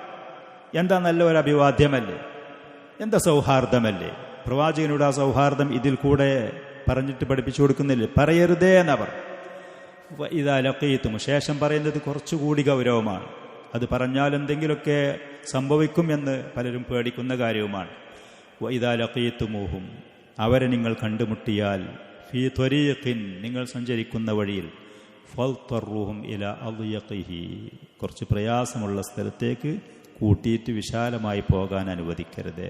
എന്താ നല്ല ഒരു അഭിവാദ്യമല്ലേ, എന്താ സൗഹാർദ്ദമല്ലേ? പ്രവാചകനോട് ആ സൗഹാർദ്ദം ഇതിൽ കൂടെ പറഞ്ഞിട്ട് പഠിപ്പിച്ചു കൊടുക്കുന്നില്ലേ? പറയരുതേ എന്നവർ. ഇതാ ലഖീത്തും ശേഷം പറയുന്നത് കുറച്ചുകൂടി ഗൗരവമാണ്. അത് പറഞ്ഞാൽ എന്തെങ്കിലുമൊക്കെ സംഭവിക്കും എന്ന് പലരും പേടിക്കുന്ന കാര്യവുമാണ്. ഇതാ ലഖീത്തുമൂഹും അവരെ നിങ്ങൾ കണ്ടുമുട്ടിയാൽ ഫീ ത്വരീഖിൻ നിങ്ങൾ സഞ്ചരിക്കുന്ന വഴിയിൽ ഫൽതറൂഹും ഇലാ അദ്യഖിഹി കുറച്ച് പ്രയാസമുള്ള സ്ഥലത്തേക്ക് കൂട്ടിയിട്ട് വിശാലമായി പോകാൻ അനുവദിക്കരുത്.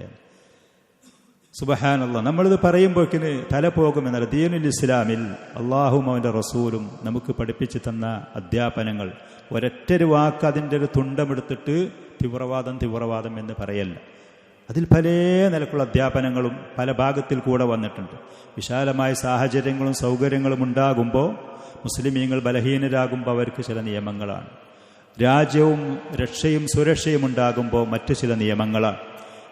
സുബ്ഹാനല്ലാഹ്, നമ്മളിത് പറയുമ്പോഴേക്കിന് തല പോകുമെന്നല്ല. ദീനുൽ ഇസ്ലാമിൽ അള്ളാഹും അവൻ്റെ റസൂലും നമുക്ക് പഠിപ്പിച്ചു തന്ന അധ്യാപനങ്ങൾ ഒരൊറ്റൊരു വാക്ക് അതിൻ്റെ ഒരു തുണ്ടമെടുത്തിട്ട് തീവ്രവാദം എന്ന് പറയല്ല. അതിൽ പല നിലക്കുള്ള അധ്യാപനങ്ങളും പല ഭാഗത്തിൽ കൂടെ വന്നിട്ടുണ്ട്. വിശാലമായ സാഹചര്യങ്ങളും സൗകര്യങ്ങളും ഉണ്ടാകുമ്പോൾ മുസ്ലിമീങ്ങൾ ബലഹീനരാകുമ്പോൾ അവർക്ക് ചില നിയമങ്ങളാണ്. രാജ്യവും രക്ഷയും സുരക്ഷയും ഉണ്ടാകുമ്പോൾ മറ്റു ചില നിയമങ്ങളാണ്.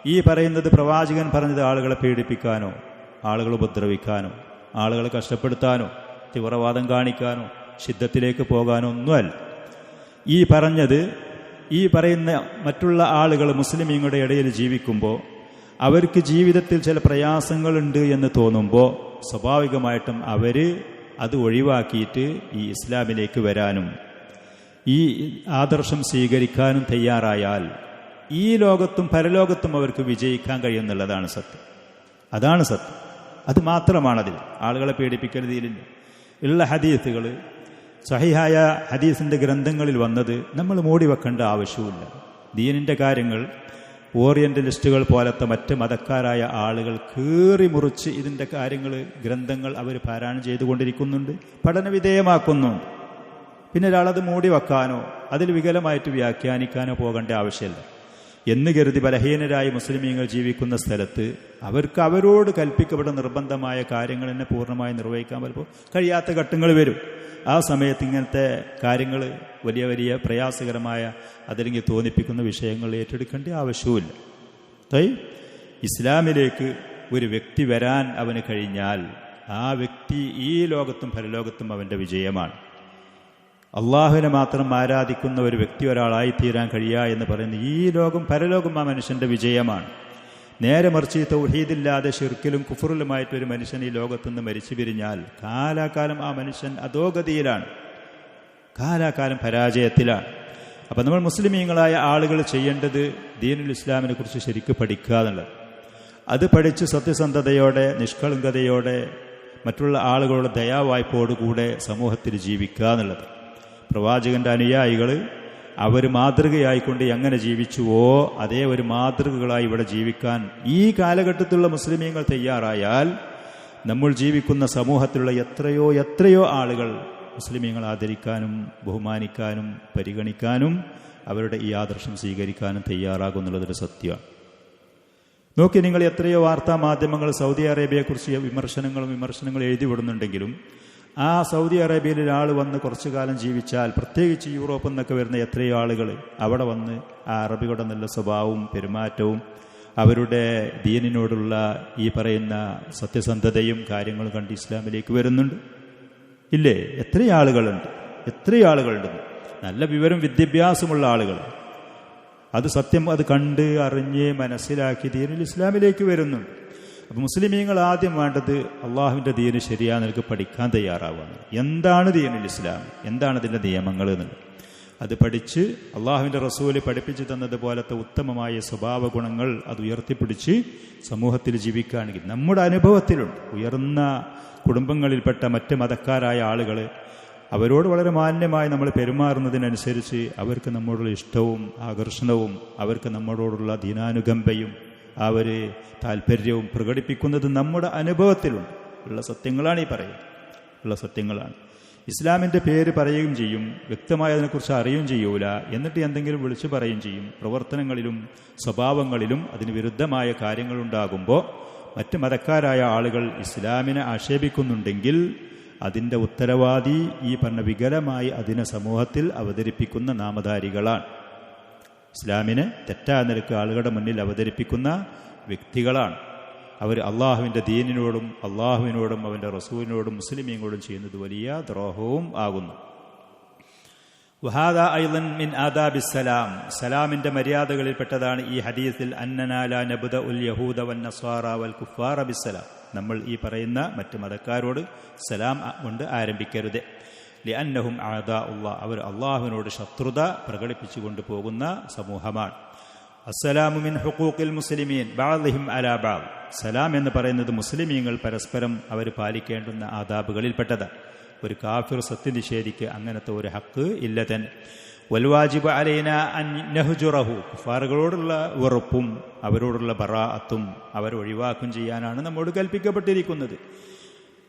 ഈ പറയുന്നത് പ്രവാചകൻ പറഞ്ഞത് ആളുകളെ പീഡിപ്പിക്കാനോ ആളുകളെ ഉപദ്രവിക്കാനോ ആളുകളെ കഷ്ടപ്പെടുത്താനോ തീവ്രവാദം കാണിക്കാനോ ശിദ്ധത്തിലേക്ക് പോകാനോ ഒന്നുമല്ല. ഈ പറഞ്ഞത് ഈ പറയുന്ന മറ്റുള്ള ആളുകൾ മുസ്ലിമീങ്ങളുടെ ഇടയിൽ ജീവിക്കുമ്പോൾ അവർക്ക് ജീവിതത്തിൽ ചില പ്രയാസങ്ങളുണ്ട് എന്ന് തോന്നുമ്പോൾ സ്വാഭാവികമായിട്ടും അവർ അത് ഒഴിവാക്കിയിട്ട് ഈ ഇസ്ലാമിലേക്ക് വരാനും ഈ ആദർശം സ്വീകരിക്കാനും തയ്യാറായാൽ ഈ ലോകത്തും പരലോകത്തും അവർക്ക് വിജയിക്കാൻ കഴിയുന്നുള്ളതാണ് സത്യം. അതാണ് സത്യം. അത് മാത്രമാണതിൽ. ആളുകളെ പീഡിപ്പിക്കരുതിയില്ല. ഉള്ള ഹദീസുകൾ സഹിഹായ ഹദീസിൻ്റെ ഗ്രന്ഥങ്ങളിൽ വന്നത് നമ്മൾ മൂടി വെക്കേണ്ട ആവശ്യമില്ല. ദീനിൻ്റെ കാര്യങ്ങൾ ഓറിയൻ്റലിസ്റ്റുകൾ പോലത്തെ മറ്റ് മതക്കാരായ ആളുകൾ കീറി മുറിച്ച് ഇതിൻ്റെ കാര്യങ്ങൾ ഗ്രന്ഥങ്ങൾ അവർ പാരായണം ചെയ്തുകൊണ്ടിരിക്കുന്നുണ്ട്, പഠനവിധേയമാക്കുന്നുണ്ട്. പിന്നെ ഒരാളത് മൂടി വെക്കാനോ അതിൽ വികലമായിട്ട് വ്യാഖ്യാനിക്കാനോ പോകേണ്ട ആവശ്യമില്ല എന്ന് കരുതി ബലഹീനരായി മുസ്ലിമീങ്ങൾ ജീവിക്കുന്ന സ്ഥലത്ത് അവർക്ക് അവരോട് കൽപ്പിക്കപ്പെട്ട നിർബന്ധമായ കാര്യങ്ങൾ തന്നെ പൂർണ്ണമായി നിർവഹിക്കാൻ പലപ്പോൾ കഴിയാത്ത ഘട്ടങ്ങൾ വരും. ആ സമയത്ത് ഇങ്ങനത്തെ കാര്യങ്ങൾ വലിയ വലിയ പ്രയാസകരമായ അതല്ലെങ്കിൽ തോന്നിപ്പിക്കുന്ന വിഷയങ്ങൾ ഏറ്റെടുക്കേണ്ട ആവശ്യവുമില്ല. ഇസ്ലാമിലേക്ക് ഒരു വ്യക്തി വരാൻ അവന് കഴിഞ്ഞാൽ ആ വ്യക്തി ഈ ലോകത്തും പരലോകത്തും അവൻ്റെ വിജയമാണ്. അള്ളാഹുവിനെ മാത്രം ആരാധിക്കുന്ന ഒരു വ്യക്തി ഒരാളായിത്തീരാൻ കഴിയുക എന്ന് പറയുന്നത് ഈ ലോകം പരലോകം ആ മനുഷ്യൻ്റെ വിജയമാണ്. നേരെ മറിച്ച് തൗഹീദില്ലാതെ ശിർക്കിലും കുഫറിലുമായിട്ട് ഒരു മനുഷ്യൻ ഈ ലോകത്തുനിന്ന് മരിച്ചു പിരിഞ്ഞാൽ കാലാകാലം ആ മനുഷ്യൻ അധോഗതിയിലാണ്, കാലാകാലം പരാജയത്തിലാണ്. അപ്പം നമ്മൾ മുസ്ലിമീങ്ങളായ ആളുകൾ ചെയ്യേണ്ടത് ദീനുൽ ഇസ്ലാമിനെ കുറിച്ച് ശരിക്കും പഠിക്കുക എന്നുള്ളത്. അത് പഠിച്ച് സത്യസന്ധതയോടെ നിഷ്കളങ്കതയോടെ മറ്റുള്ള ആളുകളുടെ ദയാവായ്പോടുകൂടെ സമൂഹത്തിൽ ജീവിക്കുക എന്നുള്ളത്. പ്രവാചകന്റെ അനുയായികൾ അവർ മാതൃകയായിക്കൊണ്ട് എങ്ങനെ ജീവിച്ചുവോ അതേ ഒരു മാതൃകകളായി ഇവിടെ ജീവിക്കാൻ ഈ കാലഘട്ടത്തിലുള്ള മുസ്ലിമീങ്ങൾ തയ്യാറായാൽ നമ്മൾ ജീവിക്കുന്ന സമൂഹത്തിലുള്ള എത്രയോ ആളുകൾ മുസ്ലിമീങ്ങൾ ആദരിക്കാനും ബഹുമാനിക്കാനും പരിഗണിക്കാനും അവരുടെ ഈ ആദർശം സ്വീകരിക്കാനും തയ്യാറാകുന്നുള്ളതൊരു സത്യമാണ്. നോക്കി, നിങ്ങൾ എത്രയോ വാർത്താ മാധ്യമങ്ങൾ സൗദി അറേബ്യയെക്കുറിച്ച് വിമർശനങ്ങൾ എഴുതി വിടുന്നുണ്ടെങ്കിലും ആ സൗദി അറേബ്യയിൽ ഒരാൾ വന്ന് കുറച്ചു കാലം ജീവിച്ചാൽ, പ്രത്യേകിച്ച് യൂറോപ്പിൽ നിന്നൊക്കെ വരുന്ന എത്രയോ ആളുകൾ അവിടെ വന്ന് ആ അറബികളുടെ നല്ല സ്വഭാവവും പെരുമാറ്റവും അവരുടെ ദീനിനോടുള്ള ഈ പറയുന്ന സത്യസന്ധതയും കാര്യങ്ങളും കണ്ട് ഇസ്ലാമിലേക്ക് വരുന്നുണ്ട്. ഇല്ലേ? എത്രയോ ആളുകളുണ്ട് നല്ല വിവരം വിദ്യാഭ്യാസമുള്ള ആളുകൾ. അത് സത്യം അത് കണ്ട് അറിഞ്ഞ് മനസ്സിലാക്കി ദീനുൽ ഇസ്ലാമിലേക്ക് വരുന്നുണ്ട്. അപ്പം മുസ്ലിമീങ്ങൾ ആദ്യം വേണ്ടത് അള്ളാഹുവിൻ്റെ ദീന് ശരിയാ നിനക്ക് പഠിക്കാൻ തയ്യാറാവുകയാണ്. എന്താണ് ദീനുൽ ഇസ്ലാം, എന്താണ് അതിൻ്റെ നിയമങ്ങൾ എന്നുള്ളത് അത് പഠിച്ച് അള്ളാഹുവിൻ്റെ റസൂല് പഠിപ്പിച്ചു തന്നതുപോലത്തെ ഉത്തമമായ സ്വഭാവ ഗുണങ്ങൾ അത് ഉയർത്തിപ്പിടിച്ച് സമൂഹത്തിൽ ജീവിക്കുകയാണെങ്കിൽ, നമ്മുടെ അനുഭവത്തിലുണ്ട് ഉയർന്ന കുടുംബങ്ങളിൽപ്പെട്ട മറ്റ് മതക്കാരായ ആളുകൾ, അവരോട് വളരെ മാന്യമായി നമ്മൾ പെരുമാറുന്നതിനനുസരിച്ച് അവർക്ക് നമ്മോടുള്ള ഇഷ്ടവും ആകർഷണവും അവർക്ക് നമ്മളോടുള്ള ദീനാനുകമ്പയും താല്പര്യവും പ്രകടിപ്പിക്കുന്നത് നമ്മുടെ അനുഭവത്തിലുണ്ട്. ഉള്ള സത്യങ്ങളാണ് ഈ പറയുന്നത്, ഉള്ള സത്യങ്ങളാണ്. ഇസ്ലാമിൻ്റെ പേര് പറയുകയും ചെയ്യും, വ്യക്തമായി അതിനെക്കുറിച്ച് അറിയുകയും ചെയ്യൂല, എന്നിട്ട് എന്തെങ്കിലും വിളിച്ചു പറയുകയും ചെയ്യും. പ്രവർത്തനങ്ങളിലും സ്വഭാവങ്ങളിലും അതിന് വിരുദ്ധമായ കാര്യങ്ങളുണ്ടാകുമ്പോൾ മറ്റ് മതക്കാരായ ആളുകൾ ഇസ്ലാമിനെ ആക്ഷേപിക്കുന്നുണ്ടെങ്കിൽ അതിൻ്റെ ഉത്തരവാദി ഈ പറഞ്ഞ വികലമായി അതിനെ സമൂഹത്തിൽ അവതരിപ്പിക്കുന്ന നാമധാരികളാണ്. ഇസ്ലാമിനെ തെറ്റായ നിലക്ക് ആളുകളുടെ മുന്നിൽ അവതരിപ്പിക്കുന്ന വ്യക്തികളാണ്. അവർ അള്ളാഹുവിൻ്റെ ദീനിനോടും അള്ളാഹുവിനോടും അവൻ്റെ റസൂലിനോടും മുസ്ലിമീങ്ങളോടും ചെയ്യുന്നത് വലിയ ദ്രോഹവും ആകുന്നു. വഹാദ ഐളൻ മിൻ ആദാബിസ്സലാം, സലാമിൻ്റെ മര്യാദകളിൽപ്പെട്ടതാണ് ഈ ഹദീസിൽ അന്നനാ ലാ നബ്ദഉൽ യഹൂദ വൻ നസ്വാറ വൽ കുഫാറ ബിസ്സലാം, നമ്മൾ ഈ പറയുന്ന മറ്റ് മതക്കാരോട് സലാം കൊണ്ട് ആരംഭിക്കരുത്. ലിഅന്നഹും അഅദാഉല്ലാഹ്, അവർ അള്ളാഹുവിനോട് ശത്രുത പ്രകടിപ്പിച്ചുകൊണ്ട് പോകുന്ന സമൂഹമാണ്. അസ്സലാമു മിൻ ഹുഖൂഖിൽ മുസ്ലിമീൻ ബഅദിഹിം അലാ ബഅദ്, സലാം എന്ന് പറയുന്നത് മുസ്ലിമീങ്ങൾ പരസ്പരം അവർ പാലിക്കേണ്ടുന്ന ആദാബുകളിൽപ്പെട്ടതാണ്. ഒരു കാഫിർ സത്യനിഷേധിക്ക് അങ്ങനത്തെ ഒരു ഹക്ക് ഇല്ല തന്നെ. വൽവാജിബ് അലൈന അൻ നഹ്ജുറഹു, കുഫാറുകളോടുള്ള വെറുപ്പും അവരോടുള്ള ബറാഅത്തും അവരെ ഒഴിവാക്കും ചെയ്യാനാണ് നമ്മോട് കൽപ്പിക്കപ്പെട്ടിരിക്കുന്നത്.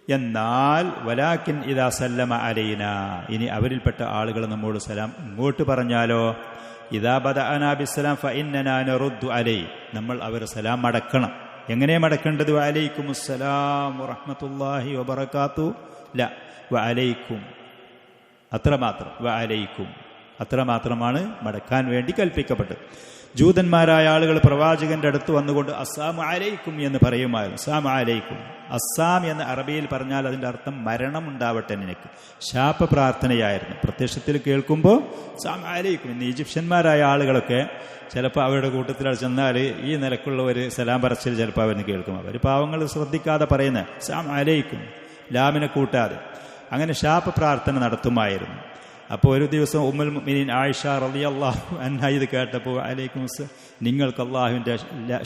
എന്നാൽ വലാക്കിൻ ഇദാ സല്ലമ അലൈന, ഇനി അവരിൽപ്പെട്ട ആളുകൾ നമ്മോട് സലാം ഇങ്ങോട്ട് പറഞ്ഞാലോ, ഇദാ ബദഅനാ ബിസ്സലാം ഫഇന്നനാ നറുദ്ദു അലൈ, നമ്മൾ അവർ സലാം മടക്കണം. എങ്ങനെ മടക്കേണ്ടത്? വഅലൈക്കുമുസ്സലാം വറഹ്മത്തുള്ളാഹി വബറകാതുഹു, ല വഅലൈക്കും, അത്രമാത്രം, വഅലൈക്കും അത്രമാത്രമാണ് മടക്കാൻ വേണ്ടി കൽപ്പിക്കപ്പെട്ടത്. ജൂതന്മാരായ ആളുകൾ പ്രവാചകന്റെ അടുത്ത് വന്നുകൊണ്ട് അസ്സാമു അലൈക്കും എന്ന് പറയുമായിരുന്നു. അസ്സാമു അലൈക്കും, അസ്സാം എന്ന് അറബിയിൽ പറഞ്ഞാൽ അതിൻ്റെ അർത്ഥം മരണം ഉണ്ടാവട്ടെ നിനക്ക്, ശാപ പ്രാർത്ഥനയായിരുന്നു. പ്രത്യക്ഷത്തിൽ കേൾക്കുമ്പോൾ അസ്സാമു അലൈക്കും. ഇന്ന് ഈജിപ്ഷ്യന്മാരായ ആളുകളൊക്കെ ചിലപ്പോൾ അവരുടെ കൂട്ടത്തിൽ ചെന്നാൽ ഈ നിലക്കുള്ള ഒരു സലാം പറച്ചിൽ ചിലപ്പോൾ അവരിന് കേൾക്കും. അവർ പാവങ്ങൾ ശ്രദ്ധിക്കാതെ പറയുന്നത് അസ്സാമു അലൈക്കും, ലാമിനെ കൂട്ടാതെ. അങ്ങനെ ശാപ പ്രാർത്ഥന നടത്തുമായിരുന്നു. അപ്പോൾ ഒരു ദിവസം ഉമ്മുൽ മുഅ്മിനീൻ ആയിഷ റളിയല്ലാഹു അൻഹ ഇത് കേട്ടപ്പോൾ അലൈക്കും നിങ്ങൾക്ക് അള്ളാഹുവിൻ്റെ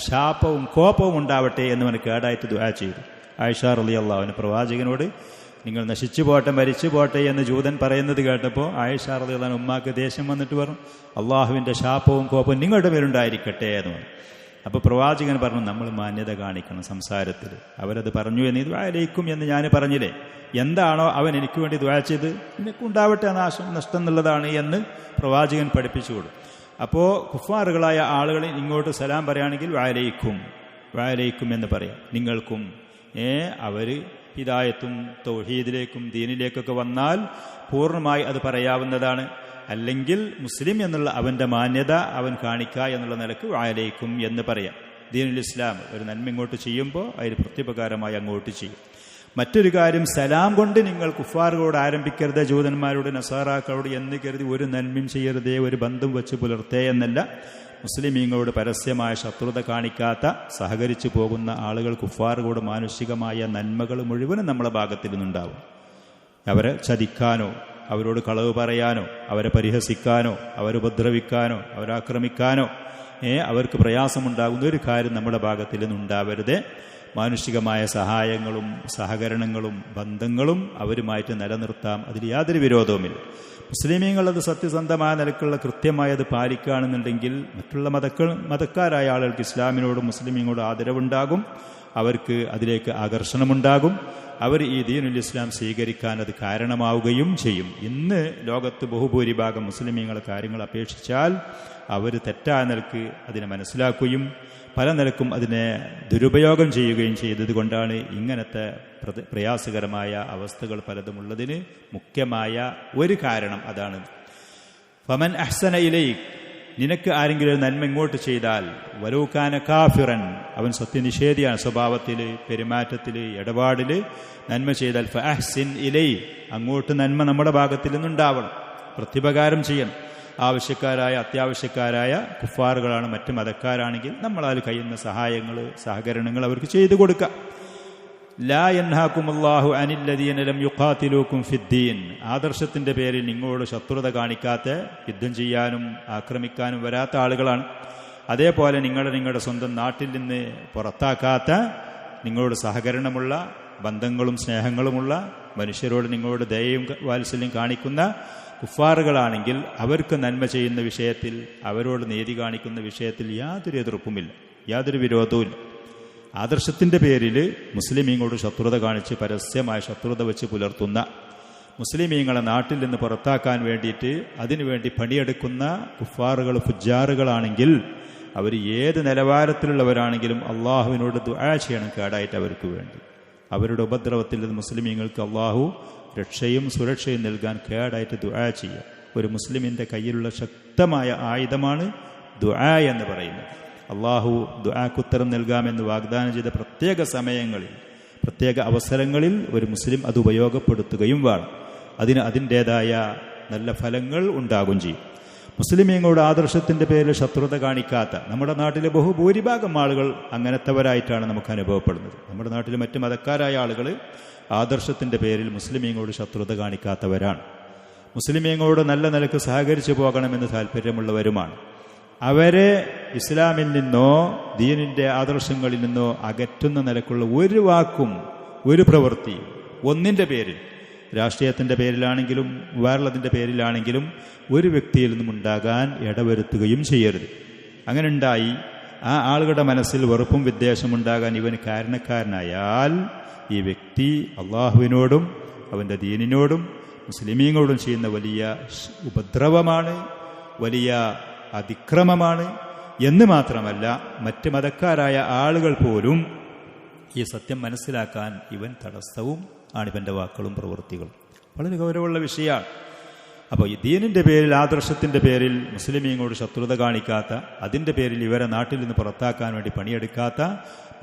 ശാപവും കോപവും ഉണ്ടാവട്ടെ എന്ന് അവന് കേടായിട്ട് ദുആ ചെയ്തു. ആയിഷ റളിയല്ലാഹു അൻഹ പ്രവാചകനോട് നിങ്ങൾ നശിച്ചു പോട്ടെ മരിച്ചു പോട്ടെ എന്ന് ജൂതൻ പറയുന്നത് കേട്ടപ്പോൾ ആയിഷ റളിയല്ലാഹു അൻഹ ഉമ്മാക്ക് ദേഷ്യം വന്നിട്ട് പറഞ്ഞു അള്ളാഹുവിൻ്റെ ശാപവും കോപവും നിങ്ങളുടെ മേലുണ്ടായിരിക്കട്ടെ എന്ന് പറഞ്ഞു. അപ്പോൾ പ്രവാചകൻ പറഞ്ഞു നമ്മൾ മാന്യത കാണിക്കണം സംസാരത്തിൽ. അവരത് പറഞ്ഞു എന്ന് ഇത് അലൈക്കും എന്ന് ഞാൻ പറഞ്ഞില്ലേ, എന്താണോ അവൻ എനിക്ക് വേണ്ടി ദുആ ചെയ്ത് നിനക്കുണ്ടാവട്ടെ നാശം നഷ്ടം എന്നുള്ളതാണ് എന്ന് പ്രവാചകൻ പഠിപ്പിച്ചു കൊടുക്കും. അപ്പോൾ കുഫാറുകളായ ആളുകൾ ഇങ്ങോട്ട് സലാം പറയുകയാണെങ്കിൽ വഅലൈക്കും എന്ന് പറയാം, നിങ്ങൾക്കും. അവർ ഹിദായത്തും തൗഹീദിലേക്കും ദീനിലേക്കൊക്കെ വന്നാൽ പൂർണ്ണമായി അത് പറയാവുന്നതാണ്. അല്ലെങ്കിൽ മുസ്ലിം എന്നുള്ള അവൻ്റെ മാന്യത അവൻ കാണിക്കുക എന്നുള്ള നിലക്ക് വഅലൈക്കും എന്ന് പറയാം. ദീനുൽ ഇസ്ലാം ഒരു നന്മ ഇങ്ങോട്ട് ചെയ്യുമ്പോൾ അതിന് പ്രത്യുപകാരമായി അങ്ങോട്ട് ചെയ്യും. മറ്റൊരു കാര്യം, സലാം കൊണ്ട് നിങ്ങൾ കുഫാറുകളോട് ആരംഭിക്കരുത്, ജൂതന്മാരോട് നസാറാക്കളോട് എന്ന് കരുതി ഒരു നന്മയും ചെയ്യരുതേ, ഒരു ബന്ധം വെച്ച് പുലർത്തേ എന്നല്ല. മുസ്ലിമീങ്ങളോട് പരസ്യമായ ശത്രുത കാണിക്കാത്ത സഹകരിച്ചു പോകുന്ന ആളുകൾ കുഫാറുകളോട് മാനുഷികമായ നന്മകൾ മുഴുവനും നമ്മളെ ഭാഗത്തിൽ നിന്നുണ്ടാവും. അവരെ ചതിക്കാനോ അവരോട് കളവ് പറയാനോ അവരെ പരിഹസിക്കാനോ അവരെ ഉപദ്രവിക്കാനോ അവരെ ആക്രമിക്കാനോ അവർക്ക് പ്രയാസമുണ്ടാകുന്ന ഒരു കാര്യം നമ്മുടെ ഭാഗത്തിൽ നിന്നുണ്ടാവരുത്. മാനുഷികമായ സഹായങ്ങളും സഹകരണങ്ങളും ബന്ധങ്ങളും അവരുമായിട്ട് നിലനിർത്താം, അതിൽ യാതൊരു വിരോധവുമില്ല. മുസ്ലിമീങ്ങളത് സത്യസന്ധമായ നിലക്കുള്ള കൃത്യമായത് പാലിക്കുകയാണെന്നുണ്ടെങ്കിൽ മറ്റുള്ള മതക്കാരായ ആളുകൾക്ക് ഇസ്ലാമിനോടും മുസ്ലിമീങ്ങളോടും ആദരവുണ്ടാകും, അവർക്ക് അതിലേക്ക് ആകർഷണമുണ്ടാകും. അവർ ഈ ദീനുൽ ഇസ്ലാം സ്വീകരിക്കാൻ അത് കാരണമാവുകയും ചെയ്യും. ഇന്ന് ലോകത്ത് ബഹുഭൂരിഭാഗം മുസ്ലിമീങ്ങളെ കാര്യങ്ങൾ അപേക്ഷിച്ചാൽ അവർ തെറ്റായ നിലക്ക് അതിനെ മനസ്സിലാക്കുകയും പല നിലക്കും അതിനെ ദുരുപയോഗം ചെയ്യുകയും ചെയ്തതുകൊണ്ടാണ് ഇങ്ങനത്തെ പ്രയാസകരമായ അവസ്ഥകൾ പലതുമുള്ളതിന് മുഖ്യമായ ഒരു കാരണം അതാണ്. ഫമൻ അഹ്സന ഇലൈക്, നിനക്ക് ആരെങ്കിലും ഒരു നന്മ ഇങ്ങോട്ട് ചെയ്താൽ, വലൂകാന കാഫിറൻ, അവൻ സത്യനിഷേധിയാണ്, സ്വഭാവത്തിൽ, പെരുമാറ്റത്തിൽ, ഇടപാടിൽ നന്മ ചെയ്താൽ ഫഅഹ്സിൻ ഇലൈ, അങ്ങോട്ട് നന്മ നമ്മുടെ ഭാഗത്തിൽ നിന്നുണ്ടാവണം, പ്രത്യുപകാരം ചെയ്യണം. ആവശ്യക്കാരായ അത്യാവശ്യക്കാരായ കുഫാറുകളാണ്, മറ്റ് മതക്കാരാണെങ്കിൽ നമ്മളാൽ കഴിയുന്ന സഹായങ്ങൾ സഹകരണങ്ങൾ അവർക്ക് ചെയ്തു കൊടുക്കുക. ലാ യൻഹാകുമുല്ലാഹു അനില്ലദീന ലം യുഖാതിലൂകും ഫിദ്ദീൻ, ആദർശത്തിന്റെ പേരിൽ നിങ്ങളോട് ശത്രുത കാണിക്കാത്ത, യുദ്ധം ചെയ്യാനും ആക്രമിക്കാനും വരാത്ത ആളുകളാണ്. അതേപോലെ നിങ്ങളുടെ സ്വന്തം നാട്ടിൽ നിന്ന് പുറത്താക്കാത്ത, നിങ്ങളോട് സഹകരണമുള്ള, ബന്ധങ്ങളും സ്നേഹങ്ങളുമുള്ള, മനുഷ്യരോട് നിങ്ങളോട് ദയയും വാത്സല്യം കാണിക്കുന്ന കുഫാറുകളാണെങ്കിൽ അവർക്ക് നന്മ ചെയ്യുന്ന വിഷയത്തിൽ, അവരോട് നീതി കാണിക്കുന്ന വിഷയത്തിൽ യാതൊരു എതിർപ്പുമില്ല, യാതൊരു വിരോധവുമില്ല. ആദർശത്തിന്റെ പേരിൽ മുസ്ലിമീങ്ങളോട് ശത്രുത കാണിച്ച് പരസ്യമായ ശത്രുത വെച്ച് പുലർത്തുന്ന, മുസ്ലിമീങ്ങളെ നാട്ടിൽ നിന്ന് പുറത്താക്കാൻ വേണ്ടിയിട്ട് അതിനുവേണ്ടി പണിയെടുക്കുന്ന കുഫാറുകൾ, ഫുജ്ജാറുകളാണെങ്കിൽ അവർ ഏത് നിലവാരത്തിലുള്ളവരാണെങ്കിലും അള്ളാഹുവിനോട് ദുആ ചെയ്യണം കേടായിട്ട് അവർക്ക് വേണ്ടി. അവരുടെ ഉപദ്രവത്തിൽ നിന്ന് മുസ്ലിമീങ്ങൾക്ക് അള്ളാഹു രക്ഷയും സുരക്ഷയും നൽകാൻ കേടായിട്ട് ദുആ ചെയ്യുക. ഒരു മുസ്ലിമിന്റെ കയ്യിലുള്ള ശക്തമായ ആയുധമാണ് ദുആ എന്ന് പറയുന്നത്. അള്ളാഹു ദുആക്കുത്തരം നൽകാമെന്ന് വാഗ്ദാനം ചെയ്ത പ്രത്യേക സമയങ്ങളിൽ, പ്രത്യേക അവസരങ്ങളിൽ ഒരു മുസ്ലിം അത് ഉപയോഗപ്പെടുത്തുകയും വേണം. അതിന് അതിൻ്റെതായ നല്ല ഫലങ്ങൾ ഉണ്ടാകും ചെയ്യും. മുസ്ലിമീങ്ങളുടെ ആദർശത്തിന്റെ പേരിൽ ശത്രുത കാണിക്കാത്ത നമ്മുടെ നാട്ടിലെ ബഹുഭൂരിഭാഗം ആളുകൾ അങ്ങനത്തെവരായിട്ടാണ് നമുക്ക് അനുഭവപ്പെടുന്നത്. നമ്മുടെ നാട്ടിലെ മറ്റ് മതക്കാരായ ആളുകൾ ആദർശത്തിന്റെ പേരിൽ മുസ്ലിമീങ്ങളോട് ശത്രുത കാണിക്കാത്തവരാണ്. മുസ്ലിമീങ്ങളോട് നല്ല നിലക്ക് സഹകരിച്ചു പോകണമെന്ന് താല്പര്യമുള്ളവരുമാണ്. അവരെ ഇസ്ലാമിൽ നിന്നോ ദീനിന്റെ ആദർശങ്ങളിൽ നിന്നോ അകറ്റുന്ന നിലക്കുള്ള ഒരു വാക്കും ഒരു പ്രവൃത്തിയും ഒന്നിന്റെ പേരിൽ, രാഷ്ട്രീയത്തിന്റെ പേരിലാണെങ്കിലും വേറുള്ളതിന്റെ പേരിലാണെങ്കിലും ഒരു വ്യക്തിയിൽ നിന്നും ഉണ്ടാകാൻ ഇടവരുത്തുകയും ചെയ്യരുത്. അങ്ങനെ ഉണ്ടായി ആ ആളുകളുടെ മനസ്സിൽ വെറുപ്പും വിദ്വേഷവും ഉണ്ടാകാൻ ഇവന് കാരണക്കാരനായാൽ ഈ വ്യക്തി അള്ളാഹുവിനോടും അവൻ്റെ ദീനിനോടും മുസ്ലിമീങ്ങളോടും ചെയ്യുന്ന വലിയ ഉപദ്രവമാണ്, വലിയ അതിക്രമമാണ് എന്ന് മാത്രമല്ല മറ്റ് മതക്കാരായ ആളുകൾ പോലും ഈ സത്യം മനസ്സിലാക്കാൻ ഇവൻ തടസ്സവും ആണ്, ഇവൻ്റെ വാക്കുകളും പ്രവൃത്തികളും. വളരെ ഗൗരവമുള്ള വിഷയമാണ്. അപ്പോൾ ഈ ദീനിന്റെ പേരിൽ, ആദർശത്തിന്റെ പേരിൽ മുസ്ലിമീങ്ങളോട് ശത്രുത കാണിക്കാത്ത, അതിന്റെ പേരിൽ ഇവരെ നാട്ടിൽ നിന്ന് പുറത്താക്കാൻ വേണ്ടി പണിയെടുക്കാത്ത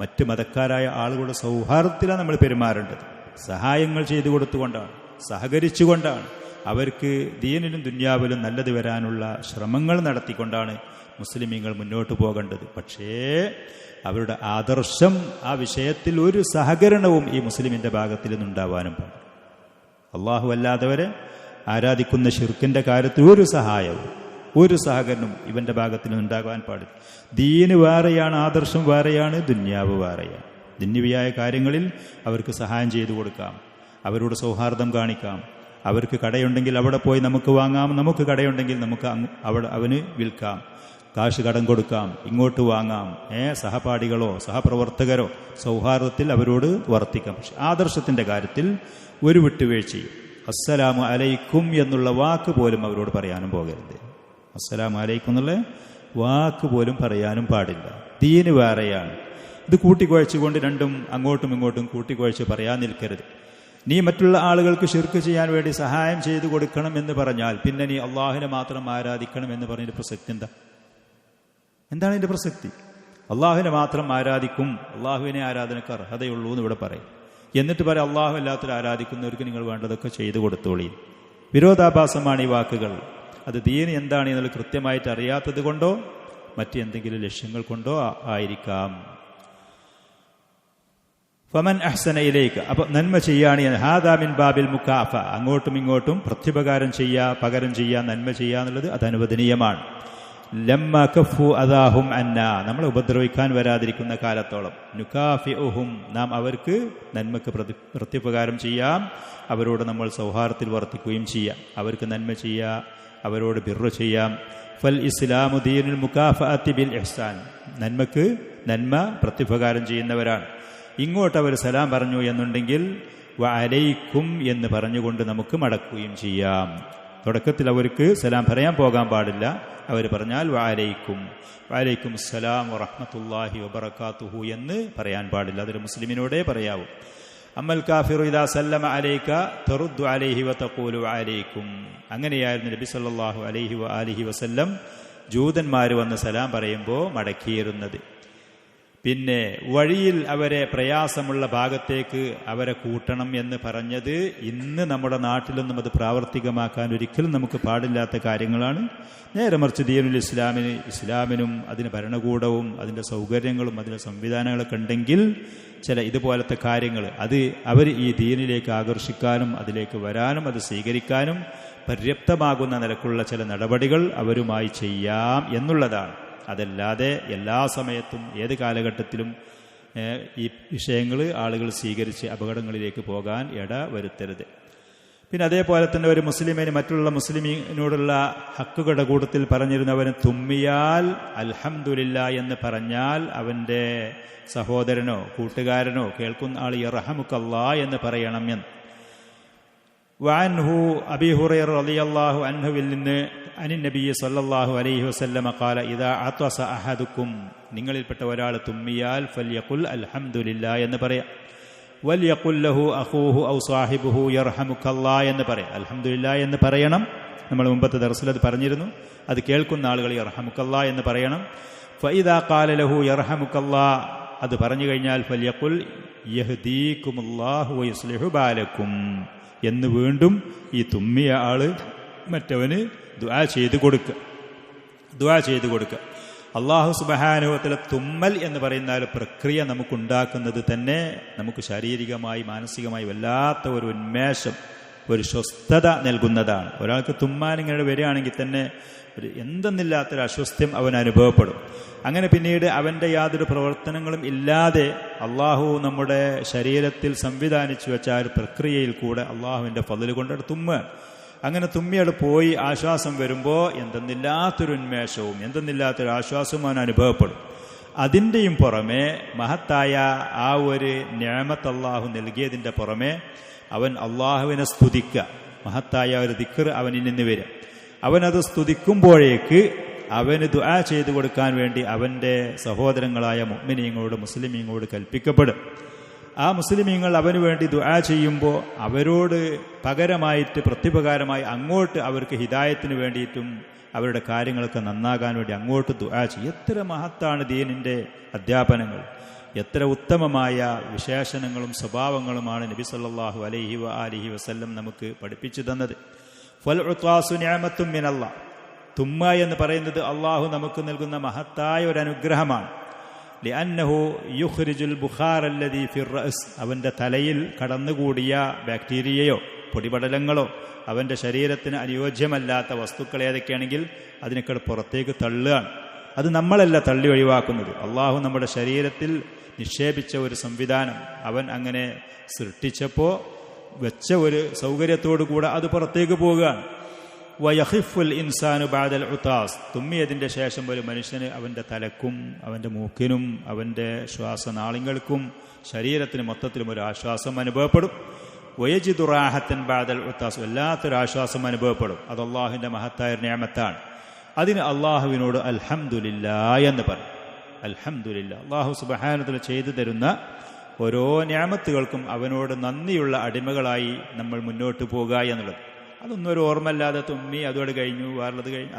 മറ്റ് മതക്കാരായ ആളുകളുടെ സൗഹാർദ്ദത്തിലാണ് നമ്മൾ പെരുമാറേണ്ടത്. സഹായങ്ങൾ ചെയ്തു കൊടുത്തുകൊണ്ടാണ്, സഹകരിച്ചുകൊണ്ടാണ്, അവർക്ക് ദീനിലും ദുന്യാവിലും നല്ലത് വരാനുള്ള ശ്രമങ്ങൾ നടത്തിക്കൊണ്ടാണ് മുസ്ലിമീങ്ങൾ മുന്നോട്ട് പോകേണ്ടത്. പക്ഷേ അവരുടെ ആദർശം, ആ വിഷയത്തിൽ ഒരു സഹകരണവും ഈ മുസ്ലിമിന്റെ ഭാഗത്തിൽ നിന്നുണ്ടാവാനും പാടില്ല. അള്ളാഹു അല്ലാത്തവരെ ആരാധിക്കുന്ന ശിർക്കിന്റെ കാര്യത്തിൽ ഒരു സഹായവും ഒരു സഹകരണവും ഇവന്റെ ഭാഗത്തിൽ നിന്നുണ്ടാകാൻ പാടില്ല. ദീന് വേറെയാണ്, ആദർശം വേറെയാണ്, ദുന്യാവ് വേറെയാണ്. ദുന്യവിയായ കാര്യങ്ങളിൽ അവർക്ക് സഹായം ചെയ്തു കൊടുക്കാം, അവരോട് സൗഹാർദ്ദം കാണിക്കാം. അവർക്ക് കടയുണ്ടെങ്കിൽ അവിടെ പോയി നമുക്ക് വാങ്ങാം, നമുക്ക് കടയുണ്ടെങ്കിൽ നമുക്ക് അവിടെ അവന് വിൽക്കാം, കാശ് കടം കൊടുക്കാം, ഇങ്ങോട്ട് വാങ്ങാം. സഹപാഠികളോ സഹപ്രവർത്തകരോ സൗഹാർദ്ദത്തിൽ അവരോട് വർത്തിക്കാം. പക്ഷെ ആദർശത്തിന്റെ കാര്യത്തിൽ ഒരു വിട്ടുവീഴ്ചയും, അസ്സലാമു അലൈക്കും എന്നുള്ള വാക്ക് പോലും അവരോട് പറയാനും പോകരുത്. അസ്സലാമു അലൈക്കും എന്നുള്ള വാക്ക് പോലും പറയാനും പാടില്ല. ദീന് വേറെയാണ്. ഇത് കൂട്ടിക്കുഴച്ചുകൊണ്ട് രണ്ടും അങ്ങോട്ടും ഇങ്ങോട്ടും കൂട്ടിക്കുഴച്ച് പറയാൻ നിൽക്കരുത്. നീ മറ്റുള്ള ആളുകൾക്ക് ശിർക്ക് ചെയ്യാൻ വേണ്ടി സഹായം ചെയ്തു കൊടുക്കണം എന്ന് പറഞ്ഞാൽ പിന്നെ നീ അള്ളാഹുവിനെ മാത്രം ആരാധിക്കണം എന്ന് പറഞ്ഞതിന്റെ പ്രസക്തി എന്താ? എന്താണ് ഇതിന്റെ പ്രസക്തി? അള്ളാഹുവിനെ മാത്രം ആരാധിക്കും, അള്ളാഹുവിനെ ആരാധനക്ക് അർഹതയുള്ളൂ എന്ന് ഇവിടെ പറയും. എന്നിട്ട് പറയാം അള്ളാഹു അല്ലാത്തൊരു ആരാധിക്കുന്നവർക്ക് നിങ്ങൾ വേണ്ടതൊക്കെ ചെയ്തു കൊടുത്തോളീ. വിരോധാഭാസമാണ് ഈ വാക്കുകൾ. അത് ദീൻ എന്താണ് എന്നുള്ള കൃത്യമായിട്ട് അറിയാത്തത് കൊണ്ടോ മറ്റെന്തെങ്കിലും ലക്ഷ്യങ്ങൾ കൊണ്ടോ ആയിരിക്കാം. ഫമൻ അഹ്സന ഇലൈക, അപ്പൊ നന്മ ചെയ്യാണ്. ഹാദാ മിൻ ബാബിൽ മുകാഫ, അങ്ങോട്ടും ഇങ്ങോട്ടും പ്രത്യുപകാരം ചെയ്യുക, പകരം ചെയ്യുക, നന്മ ചെയ്യുക എന്നുള്ളത് അത് അനുവദനീയമാണ്. ലമ്മ കഫു അദാഹും അന്ന, നമ്മളെ ഉപദ്രവിക്കാൻ വരാതിരിക്കുന്ന കാലത്തോളം, നുകാഫിഉഹും, നാം അവർക്ക് നന്മക്ക് പ്രത്യുപകാരം ചെയ്യാം, അവരോട് നമ്മൾ സൗഹാർദ്ദത്തിൽ വർത്തിക്കുകയും ചെയ്യാം, അവർക്ക് നന്മ ചെയ്യാം, അവരോട് ബിർറു ചെയ്യാം. ഫൽ ഇസ്ലാമു ദീനുൽ മുകാഫഅത്തി ബിൽ ഇഹ്സാൻ, നന്മക്ക് നന്മ പ്രത്യുപകാരം ചെയ്യുന്നവരാണ്. ഇങ്ങോട്ട് അവർ സലാം പറഞ്ഞു എന്നുണ്ടെങ്കിൽ വഅലൈക്കും എന്ന് പറഞ്ഞുകൊണ്ട് നമുക്ക് മടക്കുകയും ചെയ്യാം. തുടക്കത്തിൽ അവർക്ക് സലാം പറയാൻ പോകാൻ പാടില്ല. അവർ പറഞ്ഞാൽ വഅലൈക്കും അസ്സലാം വറഹ്മത്തുള്ളാഹി വബറകാതുഹു എന്ന് പറയാൻ പാടില്ല. അതൊരു മുസ്ലിമിനോടേ പറയാവൂ. അമ്മൽ കാഫിറു ഇദാ സല്ലമ അലൈക തറുദ്ദു അലൈഹി വതഖൂലു വഅലൈക്കും. അങ്ങനെയായിരുന്നു നബി സല്ലല്ലാഹു അലൈഹി വആലിഹി വസല്ലം ജൂതന്മാർ വന്ന് സലാം പറയുമ്പോൾ മടക്കിയിരുന്നത്. പിന്നെ വഴിയിൽ അവരെ പ്രയാസമുള്ള ഭാഗത്തേക്ക് അവരെ കൂട്ടണം എന്ന് പറഞ്ഞത് ഇന്ന് നമ്മുടെ നാട്ടിലൊന്നും അത് പ്രാവർത്തികമാക്കാൻ ഒരിക്കലും നമുക്ക് പാടില്ലാത്ത കാര്യങ്ങളാണ്. നേരെ മറിച്ച് ദീനുൽ ഇസ്ലാമിനും അതിന് ഭരണകൂടവും അതിൻ്റെ സൗകര്യങ്ങളും അതിൻ്റെ സംവിധാനങ്ങളൊക്കെ ഉണ്ടെങ്കിൽ ചില ഇതുപോലത്തെ കാര്യങ്ങൾ അത് അവർ ഈ ദീനിലേക്ക് ആകർഷിക്കാനും അതിലേക്ക് വരാനും അത് സ്വീകരിക്കാനും പര്യാപ്തമാകുന്ന നിലക്കുള്ള ചില നടപടികൾ അവരുമായി ചെയ്യാം എന്നുള്ളതാണ്. അതല്ലാതെ എല്ലാ സമയത്തും ഏത് കാലഘട്ടത്തിലും ഈ വിഷയങ്ങൾ ആളുകൾ സ്വീകരിച്ച് അപകടങ്ങളിലേക്ക് പോകാൻ ഇട വരുത്തരുത്. പിന്നെ അതേപോലെ തന്നെ ഒരു മുസ്ലിമിന് മറ്റുള്ള മുസ്ലിമിനോടുള്ള ഹക്കുകളുടെ കൂട്ടത്തിൽ പറഞ്ഞിരുന്നവന് തുമ്മിയാൽ അൽഹംദുലില്ലാ എന്ന് പറഞ്ഞാൽ അവൻ്റെ സഹോദരനോ കൂട്ടുകാരനോ കേൾക്കുന്ന ആൾ യർഹമുക്കല്ലാ എന്ന് പറയണം എന്ന്. വഅൻഹു അബീ ഹുറൈറ റളിയല്ലാഹു അൻഹുവിൽ നിന്ന് അനി നബി സല്ലല്ലാഹു അലൈഹി വസല്ലമ ഖാല ഇദാ അത്വസ അഹദുക്കും നിങ്ങളിൽപ്പെട്ട ഒരാൾ തുമ്മിയാൽ ഫൽയഖുൽ അൽഹംദുലില്ലാ എന്ന് പറയാം. വൽയഖുൽ ലഹു അഖൂഹു ഔ സാഹിബുഹു യർഹമുക്കല്ലാ എന്ന് പറയാം. അൽഹംദുലില്ലാ എന്ന് പറയണം. നമ്മൾ മുമ്പത്തെ ദർസിൽ അത് പറഞ്ഞിരുന്നു. അത് കേൾക്കുന്ന ആളുകൾ യർഹമുക്കല്ലാ എന്ന് പറയണം. ഫഇദാ ഖാല ലഹു യർഹമുക്കല്ലാ അത് പറഞ്ഞു കഴിഞ്ഞാൽ ഫൽയഖുൽ യഹ്ദീകുമുല്ലാഹു വയുസ്ലിഹു ബാലക്കും എന്ന് വീണ്ടും ഈ തുമ്മിയ ആള് മറ്റവന് ദുആ ചെയ്തു കൊടുക്കുക. അല്ലാഹു സുബ്ഹാനഹു വ തആല തുമ്മൽ എന്ന് പറയുന്ന ഒരു പ്രക്രിയ നമുക്കുണ്ടാക്കുന്നത് തന്നെ നമുക്ക് ശാരീരികമായി മാനസികമായി വല്ലാത്ത ഒരു ഉന്മേഷം ഒരു സ്വസ്ഥത നൽകുന്നതാണ്. ഒരാൾക്ക് തുമ്മാൻ ഇങ്ങനെ വരികയാണെങ്കിൽ തന്നെ ഒരു എന്തെന്നില്ലാത്തൊരു അസ്വസ്ഥ്യം അവൻ അനുഭവപ്പെടും. അങ്ങനെ പിന്നീട് അവൻ്റെ യാതൊരു പ്രവർത്തനങ്ങളും ഇല്ലാതെ അള്ളാഹു നമ്മുടെ ശരീരത്തിൽ സംവിധാനിച്ചു വെച്ച ആ ഒരു പ്രക്രിയയിൽ കൂടെ അള്ളാഹുവിൻ്റെ ഫضل കൊണ്ടത് തുമ്മുകയാണ്. അങ്ങനെ തുമ്മിയോട് പോയി ആശ്വാസം വരുമ്പോൾ എന്തെന്നില്ലാത്തൊരു ഉന്മേഷവും എന്തെന്നില്ലാത്തൊരു ആശ്വാസവും അവൻ അനുഭവപ്പെടും. അതിൻ്റെയും പുറമെ മഹത്തായ ആ ഒരു നിഅമത്ത് അള്ളാഹു നൽകിയതിൻ്റെ പുറമെ അവൻ അള്ളാഹുവിനെ സ്തുതിക്കുക. മഹത്തായ ഒരു ദിക്ർ അവനിൽ നിന്ന് വരിക. അവനത് സ്തുതിക്കുമ്പോഴേക്ക് അവന് ദുആ ചെയ്തു കൊടുക്കാൻ വേണ്ടി അവൻ്റെ സഹോദരങ്ങളായ മുഅ്മിനീങ്ങളോട് മുസ്ലിമീങ്ങളോട് കൽപ്പിക്കപ്പെടും. ആ മുസ്ലിമീങ്ങൾ അവന് വേണ്ടി ദുആ ചെയ്യുമ്പോൾ അവരോട് പകരമായിട്ട് പ്രത്യുപകാരമായി അങ്ങോട്ട് അവർക്ക് ഹിദായത്തിന് വേണ്ടിയിട്ടും അവരുടെ കാര്യങ്ങളൊക്കെ നന്നാകാൻ വേണ്ടി അങ്ങോട്ട് ദുആ ചെയ്യും. എത്ര മഹത്താണ് ദീനിൻ്റെ അധ്യാപനങ്ങൾ, എത്ര ഉത്തമമായ വിശേഷണങ്ങളും സ്വഭാവങ്ങളുമാണ് നബി സല്ലല്ലാഹു അലൈഹി വആലിഹി വസല്ലം നമുക്ക് പഠിപ്പിച്ചു തന്നത്. ഫൽഉത്വാസു നിഅമത്തും മിനല്ലാഹ്. തുമ്മ എന്ന് പറയുന്നത് അള്ളാഹു നമുക്ക് നൽകുന്ന മഹത്തായ ഒരു അനുഗ്രഹമാണ്. ലിഅന്നഹു യുഖ്രിജുൽ ബുഖാർ അല്ലദീ ഫിർ റഅസ്. അവൻ്റെ തലയിൽ കടന്നുകൂടിയ ബാക്ടീരിയയോ പൊടിപടലങ്ങളോ അവൻ്റെ ശരീരത്തിന് അനുയോജ്യമല്ലാത്ത വസ്തുക്കൾ ഏതൊക്കെയാണെങ്കിൽ അതിനേക്കാൾ പുറത്തേക്ക് തള്ളുകയാണ്. അത് നമ്മളല്ല തള്ളി ഒഴിവാക്കുന്നത്. അള്ളാഹു നമ്മുടെ ശരീരത്തിൽ നിക്ഷേപിച്ച ഒരു സംവിധാനം അവൻ അങ്ങനെ സൃഷ്ടിച്ചപ്പോൾ വെച്ച ഒരു സൗകര്യത്തോടു കൂടെ അത് പുറത്തേക്ക് പോവുകയാണ്. വയഖിഫുൽ ഇൻസാനു ബഅദൽ ഉതാസ്. തുമ്മിയതിൻ്റെ ശേഷം ഒരു മനുഷ്യന് അവൻ്റെ തലക്കും അവൻ്റെ മൂക്കിനും അവൻ്റെ ശ്വാസനാളികൾക്കും ശരീരത്തിന് മൊത്തത്തിലും ഒരു ആശ്വാസം അനുഭവപ്പെടും. വയജിദു റാഹത്തൻ ബഅദൽ ഉതാസ്. വല്ലാത്തൊരു ആശ്വാസം അനുഭവപ്പെടും. അത് അള്ളാഹുവിൻ്റെ മഹത്തായ നിഅമത്താണ്. അതിന് അള്ളാഹുവിനോട് അൽഹംദുലില്ലാ എന്ന് പറയും. അൽഹംദുലില്ലാ. അള്ളാഹു സുബ്ഹാനഹു വ തആല ചെയ്തു തരുന്ന ഓരോ നിഅമത്തുകൾക്കും അവനോട് നന്ദിയുള്ള അടിമകളായി നമ്മൾ മുന്നോട്ട് പോകുക എന്നുള്ളത്. അതൊന്നും ഒരു ഓർമ്മല്ലാതെ തുമ്മി അതോട് കഴിഞ്ഞു വേറുള്ളത് കഴിഞ്ഞു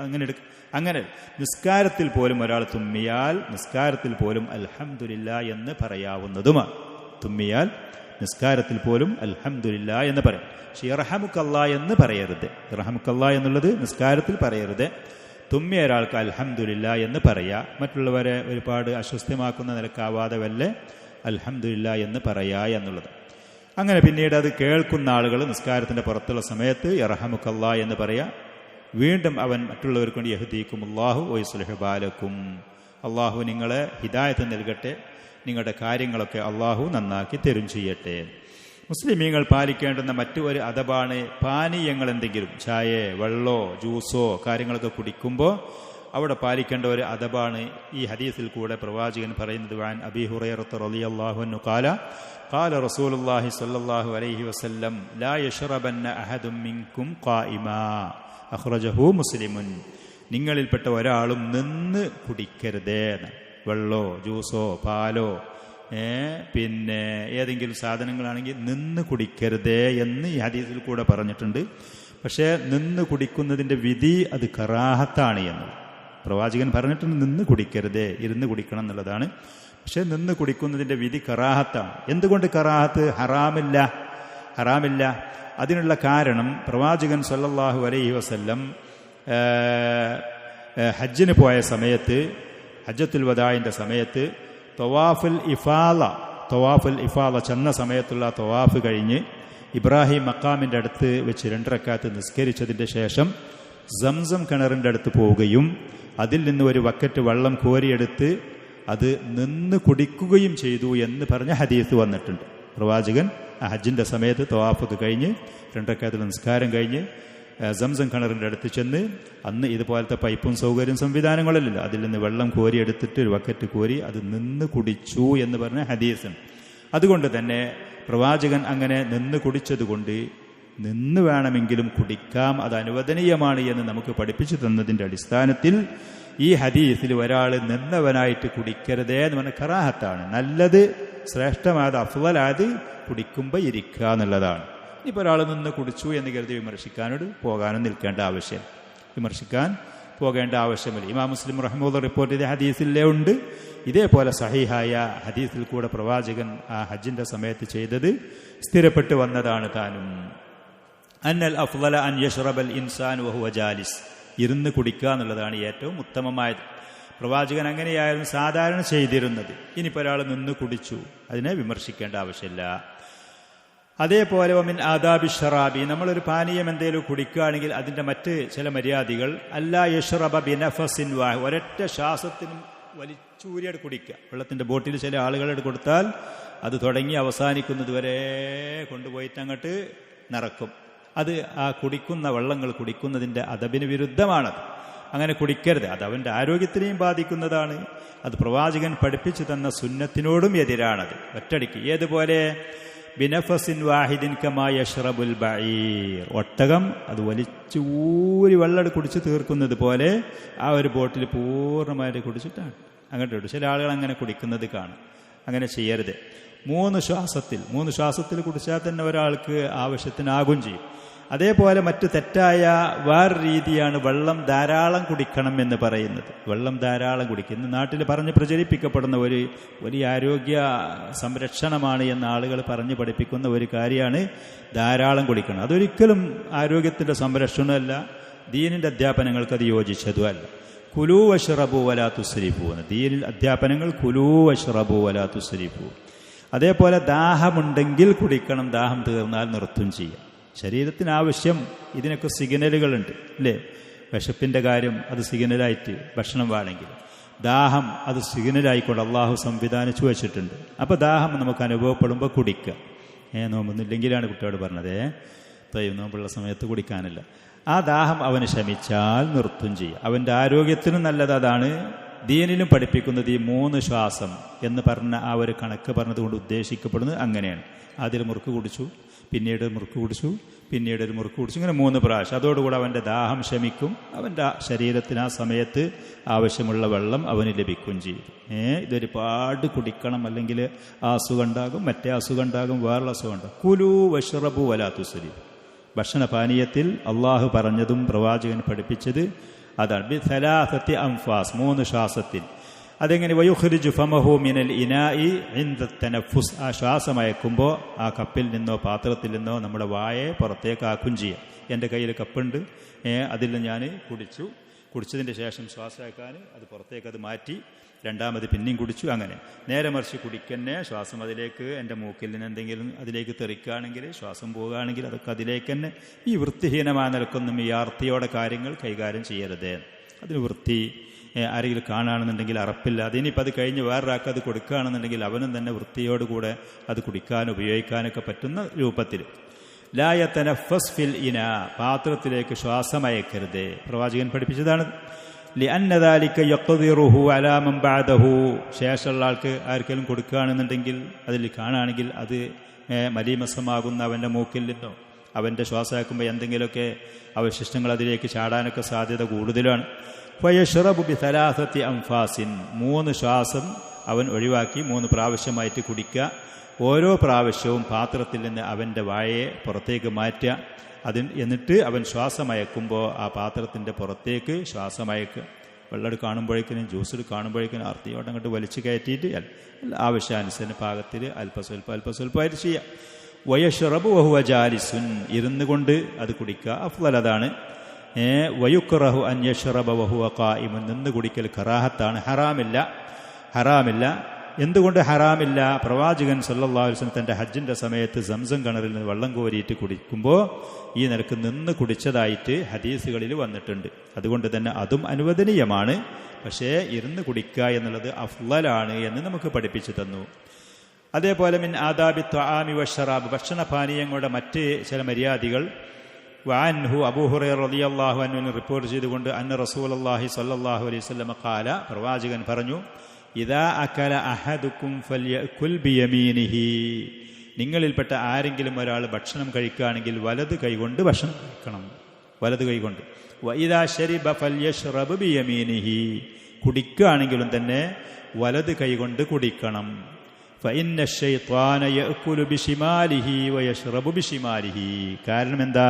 അങ്ങനെ നിസ്കാരത്തിൽ പോലും ഒരാൾ തുമ്മിയാൽ നിസ്കാരത്തിൽ പോലും അൽഹംദുലില്ലാ എന്ന് പറയാവുന്നതുമാണ്. തുമ്മിയാൽ നിസ്കാരത്തിൽ പോലും അൽഹംദുലില്ലാ എന്ന് പറയാം. പക്ഷേ ഇർഹമുക്കല്ലാ എന്ന് പറയരുത്. ഇർഹമുക്കല്ലാ എന്നുള്ളത് നിസ്കാരത്തിൽ പറയരുത്. തുമ്മിയ ഒരാൾക്ക് അൽഹംദുലില്ലാ എന്ന് പറയാ. മറ്റുള്ളവരെ ഒരുപാട് അസ്വസ്ഥമാക്കുന്ന നിലക്കാവാതെ വല്ലേ അൽഹംദുലില്ലാ എന്ന് പറയാ എന്നുള്ളത്. അങ്ങനെ പിന്നീട് അത് കേൾക്കുന്ന ആളുകൾ നിസ്കാരത്തിൻ്റെ പുറത്തുള്ള സമയത്ത് യർഹമുക്കല്ലാ എന്ന് പറയാം. വീണ്ടും അവൻ മറ്റുള്ളവർക്ക് വേണ്ടി യഹ്ദീകുമുല്ലാഹു വയുസ്ലിഹു ബാലക്കും. അള്ളാഹു നിങ്ങളെ ഹിദായത്ത് നൽകട്ടെ, നിങ്ങളുടെ കാര്യങ്ങളൊക്കെ അള്ളാഹു നന്നാക്കി തരും ചെയ്യട്ടെ. മുസ്ലിമീങ്ങൾ പാലിക്കേണ്ടുന്ന മറ്റു ഒരു അദബാണ് പാനീയങ്ങൾ എന്തെങ്കിലും ചായ വെള്ളമോ ജ്യൂസോ കാര്യങ്ങളൊക്കെ കുടിക്കുമ്പോൾ അവിടെ പാലിക്കേണ്ട ഒരു അദബാണ് ഈ ഹദീസിൽ കൂടെ പ്രവാചകൻ പറയുന്നത്. വാൻ അബീ ഹുറൈറത റളിയല്ലാഹു അൻഹു ഖാല ഖാല റസൂലുള്ളാഹി സ്വല്ലല്ലാഹു അലൈഹി വസല്ലം ലാ യശ്റബന്ന അഹദും മിൻകും ഖായിമാ അഖ്റജഹു മുസ്ലിമുൻ. നിങ്ങളിൽപ്പെട്ട ഒരാളും നിന്ന് കുടിക്കരുതേ. വെള്ളോ ജ്യൂസോ പാലോ പിന്നെ ഏതെങ്കിലും സാധനങ്ങളാണെങ്കിൽ നിന്ന് കുടിക്കരുതേ എന്ന് ഈ ഹദീസിൽ കൂടെ പറഞ്ഞിട്ടുണ്ട്. പക്ഷേ നിന്ന് കുടിക്കുന്നതിൻ്റെ വിധി അത് കറാഹത്താണ് എന്ന് പ്രവാചകൻ പറഞ്ഞിട്ടുണ്ട്. നിന്ന് കുടിക്കരുതേ, ഇരുന്ന് കുടിക്കണം എന്നുള്ളതാണ്. പക്ഷെ നിന്ന് കുടിക്കുന്നതിൻ്റെ വിധി കറാഹത്താണ്. എന്തുകൊണ്ട് കറാഹത്ത്? ഹറാമില്ല. അതിനുള്ള കാരണം പ്രവാചകൻ സല്ലല്ലാഹു അലൈഹി വസല്ലം ഹജ്ജിന് പോയ സമയത്ത്, ഹജ്ജത്തുൽ വദാഇന്റെ സമയത്ത് തവാഫുൽ ഇഫാല ചെന്ന സമയത്തുള്ള തവാഫ് കഴിഞ്ഞ് ഇബ്രാഹിം മക്കാമിൻ്റെ അടുത്ത് വെച്ച് 2 റക്അത്ത് നിസ്കരിച്ചതിൻ്റെ ശേഷം സംസം കിണറിൻ്റെ അടുത്ത് പോവുകയും അതിൽ നിന്ന് ഒരു ബക്കറ്റ് വെള്ളം കോരിയെടുത്ത് അത് നിന്ന് കുടിക്കുകയും ചെയ്തു എന്ന് പറഞ്ഞ ഹദീസ് വന്നിട്ടുണ്ട്. പ്രവാചകൻ ഹജ്ജിൻ്റെ സമയത്ത് തവാഫൊക്കെ കഴിഞ്ഞ് 2 റക്അത്ത് നിസ്കാരം കഴിഞ്ഞ് സംസം കിണറിൻ്റെ അടുത്ത് ചെന്ന്, അന്ന് ഇതുപോലത്തെ പൈപ്പും സൗകര്യം സംവിധാനങ്ങളിലല്ലോ, അതിൽ നിന്ന് വെള്ളം കോരിയെടുത്തിട്ട് ഒരു ബക്കറ്റ് കോരി അത് നിന്ന് കുടിച്ചു എന്ന് പറഞ്ഞ ഹദീസുണ്ട്. അതുകൊണ്ട് തന്നെ പ്രവാചകൻ അങ്ങനെ നിന്ന് കുടിച്ചതുകൊണ്ട് നിന്ന് വേണമെങ്കിലും കുടിക്കാം, അത് അനുവദനീയമാണ് എന്ന് നമുക്ക് പഠിപ്പിച്ചു തന്നതിൻ്റെ അടിസ്ഥാനത്തിൽ ഈ ഹദീസിൽ ഒരാൾ നിന്നവനായിട്ട് കുടിക്കരുതേ എന്ന് പറഞ്ഞ കറാഹത്താണ്. നല്ലത്, ശ്രേഷ്ഠമായത്, അഫ്ളലായത് കുടിക്കുമ്പോൾ ഇരിക്കുക എന്നുള്ളതാണ്. ഇനിയിപ്പോൾ ഒരാൾ നിന്ന് കുടിച്ചു എന്ന് കരുതി വിമർശിക്കാൻ പോകേണ്ട ആവശ്യമില്ല. ഇമാം മുസ്ലിം റഹ്മത്തുള്ളാഹി റിപ്പോർട്ട് ചെയ്ത ഹദീസിലേ ഉണ്ട്. ഇതേപോലെ സഹീഹായ ഹദീസിൽ കൂടെ പ്രവാചകൻ ആ ഹജ്ജിന്റെ സമയത്ത് ചെയ്തത് സ്ഥിരപ്പെട്ടു വന്നതാണ് താനും. അന്നൽ അഫ്ളല അൻ യശ്റബൽ ഇൻസാൻ വഹുവ ജാലിസ്, ഇരുന്ന് കുടിക്കുക എന്നുള്ളതാണ് ഏറ്റവും ഉത്തമമായത്. പ്രവാചകൻ അങ്ങനെയായിരുന്നു സാധാരണ ചെയ്തിരുന്നത്. ഇനിയിപ്പോൾ ഒരാൾ നിന്ന് കുടിച്ചു, അതിനെ വിമർശിക്കേണ്ട ആവശ്യമില്ല. അതേപോലെ ഒമിൻ ആദാബി ഷറാബി, നമ്മളൊരു പാനീയം എന്തെങ്കിലും കുടിക്കുകയാണെങ്കിൽ അതിൻ്റെ മറ്റ് ചില മര്യാദകൾ, അല്ലാ യശ്റബ ബിനഫസിൻ വാഹിദ്, ഒരൊറ്റ ശ്വാസത്തിനും വലിച്ചൂരിയോട് കുടിക്കുക. വെള്ളത്തിൻ്റെ ബോട്ടിൽ ചില ആളുകളോട് കൊടുത്താൽ അത് തുടങ്ങി അവസാനിക്കുന്നത് വരെ കൊണ്ടുപോയിട്ട് അങ്ങോട്ട് നിറക്കും. അത് ആ കുടിക്കുന്ന വെള്ളങ്ങൾ കുടിക്കുന്നതിൻ്റെ അദബിന് വിരുദ്ധമാണത്. അങ്ങനെ കുടിക്കരുത്. അത് അവൻ്റെ ആരോഗ്യത്തിനെയും ബാധിക്കുന്നതാണ്. അത് പ്രവാചകൻ പഠിപ്പിച്ചു തന്ന സുന്നത്തിനോടും എതിരാണത്. ഒറ്റടിക്ക് ഏതുപോലെ ബിനഫസിൻ വാഹിദിൻ കമാ യശ്റബുൽ ബഈർ, ഒട്ടകം അത് വലിച്ചൂരി വെള്ളം കുടിച്ച് തീർക്കുന്നത് പോലെ ആ ഒരു ബോട്ടിൽ പൂർണ്ണമായിട്ട് കുടിച്ചിട്ടാണ് അങ്ങോട്ട് ഇട്ടു. ചില ആളുകൾ അങ്ങനെ കുടിക്കുന്നത് കാണും. അങ്ങനെ ചെയ്യരുത്. 3 ശ്വാസത്തിൽ കുടിച്ചാൽ തന്നെ ഒരാൾക്ക് ആവശ്യത്തിനാകും ചെയ്യും. അതേപോലെ മറ്റു തെറ്റായ വേറെ രീതിയാണ് വെള്ളം ധാരാളം കുടിക്കണം എന്ന് പറയുന്നത്. വെള്ളം ധാരാളം കുടിക്കും. ഇന്ന് നാട്ടിൽ പറഞ്ഞ് പ്രചരിപ്പിക്കപ്പെടുന്ന ഒരു വലിയ ആരോഗ്യ സംരക്ഷണമാണ് എന്ന് ആളുകൾ പറഞ്ഞ് പഠിപ്പിക്കുന്ന ഒരു കാര്യമാണ് ധാരാളം കുടിക്കണം. അതൊരിക്കലും ആരോഗ്യത്തിൻ്റെ സംരക്ഷണമല്ല, ദീനിൻ്റെ അധ്യാപനങ്ങൾക്ക് അത് യോജിച്ചതുമല്ല. കുലൂ വശ്റബൂ വലാ തുസ്രിഫൂ എന്ന ദീനിൽ അധ്യാപനങ്ങൾ, കുലൂ വശ്റബൂ വലാ തുസ്രിഫൂ. അതേപോലെ ദാഹമുണ്ടെങ്കിൽ കുടിക്കണം, ദാഹം തീർന്നാൽ നിർത്തും ചെയ്യാം. ശരീരത്തിന് ആവശ്യം ഇതിനൊക്കെ സിഗ്നലുകളുണ്ട് അല്ലേ? വിശപ്പിൻ്റെ കാര്യം അത് സിഗ്നലായിട്ട് ഭക്ഷണം വേണമെങ്കിൽ, ദാഹം അത് സിഗ്നലായിക്കൊണ്ട് അള്ളാഹു സംവിധാനിച്ചു വെച്ചിട്ടുണ്ട്. അപ്പോൾ ദാഹം നമുക്ക് അനുഭവപ്പെടുമ്പോൾ കുടിക്കുക. നോമ്പൊന്നുമില്ലെങ്കിലാണ് കുട്ടിയോട് പറഞ്ഞത് നോമ്പുള്ള സമയത്ത് കുടിക്കാനില്ല. ആ ദാഹം അവന് ശമിച്ചാൽ നിർത്തും ചെയ്യുക. അവൻ്റെ ആരോഗ്യത്തിനും നല്ലത് അതാണ്. ദീനിലും പഠിപ്പിക്കുന്നത് ഈ 3 ശ്വാസം എന്ന് പറഞ്ഞ ആ ഒരു കണക്ക് പറഞ്ഞതുകൊണ്ട് ഉദ്ദേശിക്കപ്പെടുന്നത് അങ്ങനെയാണ്. അതിൽ മുറുക്ക് കുടിച്ചു, പിന്നീട് മുറുക്ക് കുടിച്ചു, പിന്നീട് ഒരു മുറുക്ക് കുടിച്ചു, ഇങ്ങനെ 3 പ്രാവശ്യം. അതോടുകൂടെ അവൻ്റെ ദാഹം ശമിക്കും. അവൻ്റെ ശരീരത്തിന് ആ സമയത്ത് ആവശ്യമുള്ള വെള്ളം അവന് ലഭിക്കുകയും ചെയ്യും. ഇതൊരുപാട് കുടിക്കണം, അല്ലെങ്കിൽ ആ അസുഖം ഉണ്ടാകും, മറ്റേ അസുഖം ഉണ്ടാകും, വേറെ അസുഖം ഉണ്ടാകും. കുലൂ വശ്റബൂ വലാ തുസ്രിഫൂ. ഭക്ഷണപാനീയത്തിൽ അള്ളാഹു പറഞ്ഞതും പ്രവാചകൻ പഠിപ്പിച്ചത് അതാണ്. ബി സലാസത്തി അംഫാസ്, 3 ശ്വാസത്തിൽ. അതെങ്ങനെ? വയുഖ്രിജു ഫമഹു മിനൽ ഇനാഇ ഇൻദ തനഫുസ്, ആ ശ്വാസം അയക്കുമ്പോൾ ആ കപ്പിൽ നിന്നോ പാത്രത്തിൽ നിന്നോ നമ്മുടെ വായെ പുറത്തേക്ക് ആക്കും ചെയ്യാം. എൻ്റെ കയ്യിൽ കപ്പുണ്ട്, അതിൽ ഞാൻ കുടിച്ചതിൻ്റെ ശേഷം ശ്വാസം അയക്കാൻ അത് പുറത്തേക്ക് അത് മാറ്റി രണ്ടാമത് പിന്നെയും കുടിച്ചു. അങ്ങനെ നേരെ മറിച്ച് കുടിക്കന്നെ ശ്വാസം അതിലേക്ക്, എൻ്റെ മൂക്കിൽ നിന്ന് എന്തെങ്കിലും അതിലേക്ക് തെറിക്കുകയാണെങ്കിൽ, ശ്വാസം പോവുകയാണെങ്കിൽ അതൊക്കെ അതിലേക്ക് തന്നെ. ഈ വൃത്തിഹീനമായ നിലക്കൊന്നും ഈ ആർത്തിയോടെ കാര്യങ്ങൾ കൈകാര്യം ചെയ്യരുത്. അതിന് വൃത്തി ആരെങ്കിലും കാണുകയാണെന്നുണ്ടെങ്കിൽ അറപ്പില്ലാതെ, ഇനിയിപ്പോൾ അത് കഴിഞ്ഞ് വേറൊരാൾക്ക് അത് കൊടുക്കുകയാണെന്നുണ്ടെങ്കിൽ അവനും തന്നെ വൃത്തിയോടുകൂടെ അത് കുടിക്കാനും ഉപയോഗിക്കാനൊക്കെ പറ്റുന്ന രൂപത്തിൽ. ലാ യതനഫസ് ഫിൽ ഇനാ, പാത്രത്തിലേക്ക് ശ്വാസം അയക്കരുത്. പ്രവാചകൻ പഠിപ്പിച്ചതാണ്. لأن ذلك يقدره على من بعده ശേഷമുള്ള ആൾക്ക് ആർക്കെങ്കിലും കൊടുക്കുകയാണെന്നുണ്ടെങ്കിൽ അതിൽ കാണുകയാണെങ്കിൽ അത് മലീമസമാകുന്ന അവൻ്റെ മൂക്കിൽ നിന്നോ അവൻ്റെ ശ്വാസമാക്കുമ്പോൾ എന്തെങ്കിലുമൊക്കെ അവശിഷ്ടങ്ങൾ അതിലേക്ക് ചാടാനൊക്കെ സാധ്യത കൂടുതലാണ്. ഫയശ്റബു ബിസലാസത്തി അംഫാസിൻ 3 ശ്വാസം അവൻ ഒഴിവാക്കി 3 പ്രാവശ്യമായിട്ട് കുടിക്കുക. ഓരോ പ്രാവശ്യവും പാത്രത്തിൽ നിന്ന് അവൻ്റെ വായയെ പുറത്തേക്ക് മാറ്റുക. എന്നിട്ട് അവൻ ശ്വാസമയക്കുമ്പോൾ ആ പാത്രത്തിൻ്റെ പുറത്തേക്ക് ശ്വാസമയക്കുക. വെള്ളം കാണുമ്പോഴേക്കിനും ജ്യൂസ് കാണുമ്പോഴേക്കിനും അർത്തിയോടെ അങ്ങോട്ട് വലിച്ചു കയറ്റിയിട്ട് ആവശ്യാനുസരണ പാകത്തിൽ അല്പസ്വല്പമായിട്ട് ചെയ്യാം. വയശ്റബു വഹുവ ജാലിസുൻ ഇരുന്നു കൊണ്ട് അത് കുടിക്കുക. അഫ്ളൽ അതാണ്. വയുക്റഹു അൻ യശ്റബ വഹുവ ഖായിമുൻ നിന്ന് കുടിക്കൽ കറാഹത്താണ്, ഹറാമില്ല. എന്തുകൊണ്ട് ഹറാമില്ല? പ്രവാചകൻ സല്ലല്ലാഹു അലൈഹി വസല്ലം തൻ്റെ ഹജ്ജിൻ്റെ സമയത്ത് സംസം കിണറിൽ നിന്ന് വെള്ളം കോരിയിട്ട് കുടിക്കുമ്പോൾ ഈ നിലക്ക് നിന്ന് കുടിച്ചതായിട്ട് ഹദീസുകളിൽ വന്നിട്ടുണ്ട്. അതുകൊണ്ട് തന്നെ അതും അനുവദനീയമാണ്. പക്ഷേ ഇരുന്ന് കുടിക്കുക എന്നുള്ളത് അഫ്ളലാണ് എന്ന് നമുക്ക് പഠിപ്പിച്ചു തന്നു. അതേപോലെ മിൻ ആദാബി ത്വആമി വശറാബ് ഭക്ഷണപാനീയങ്ങളുടെ മറ്റ് ചില മര്യാദകൾ. വഅൻഹു അബൂ ഹുറൈറ റളിയല്ലാഹു അൻഹു റിപ്പോർട്ട് ചെയ്തുകൊണ്ട് അന്ന റസൂലുള്ളാഹി സ്വല്ലല്ലാഹു അലൈഹി വസല്ലം ഖാല പ്രവാചകൻ പറഞ്ഞു, ഇദാ അകല അഹദുക്കും ഫൽയഅകുൽ ബിയമീനിഹി നിങ്ങളിൽപ്പെട്ട ആരെങ്കിലും ഒരാൾ ഭക്ഷണം കഴിക്കുകയാണെങ്കിൽ വലത് കൈകൊണ്ട് ഭക്ഷണം കഴിക്കണം, വലത് കൈകൊണ്ട്. വഇദാ ശരിബ ഫൽയശ്റബ് ബിയമീനിഹി കുടിക്കുകയാണെങ്കിലും തന്നെ വലത് കൈകൊണ്ട് കുടിക്കണം. ഫഇന്ന ശൈത്വാന യഅകുലു ബിശിമാലിഹി വയശ്റബു ബിശിമാലിഹി കാരണം എന്താ?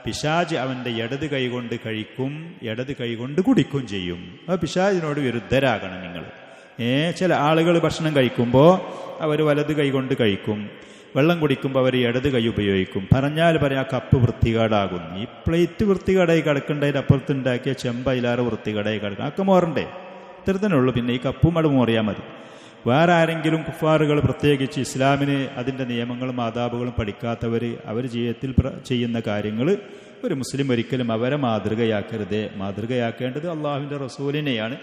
പിശാച് അവൻ്റെ ഇടത് കൈകൊണ്ട് കഴിക്കും, ഇടത് കൈകൊണ്ട് കുടിക്കും ചെയ്യും. അപ്പോൾ പിശാചിനോട് വിരുദ്ധരാകണം നിങ്ങൾ. ചില ആളുകൾ ഭക്ഷണം കഴിക്കുമ്പോൾ അവർ വലത് കൈകൊണ്ട് കഴിക്കും, വെള്ളം കുടിക്കുമ്പോൾ അവർ ഇടത് കൈ ഉപയോഗിക്കും. പറഞ്ഞാൽ പറയാം ആ കപ്പ് വൃത്തികേടാകുന്നു, ഈ പ്ലേറ്റ് വൃത്തികേടായി കിടക്കേണ്ടതിൻ്റെ അപ്പുറത്തുണ്ടാക്കിയ ചെമ്പയിലാറ് വൃത്തികേടായി കിടക്കണം, ഒക്കെ മോറണ്ടേ? ഇത്തരത്തിനുള്ളൂ. പിന്നെ ഈ കപ്പും അവിടെ മോറിയാൽ മതി. വേറെ ആരെങ്കിലും കുഫാറുകൾ പ്രത്യേകിച്ച് ഇസ്ലാമിന് അതിൻ്റെ നിയമങ്ങളും ആദാബുകളും പഠിക്കാത്തവർ അവർ ജീവിതത്തിൽ ചെയ്യുന്ന കാര്യങ്ങൾ ഒരു മുസ്ലിം ഒരിക്കലും അവരെ മാതൃകയാക്കരുത്. മാതൃകയാക്കേണ്ടത് അള്ളാഹുവിൻ്റെ റസൂലിനെയാണ്.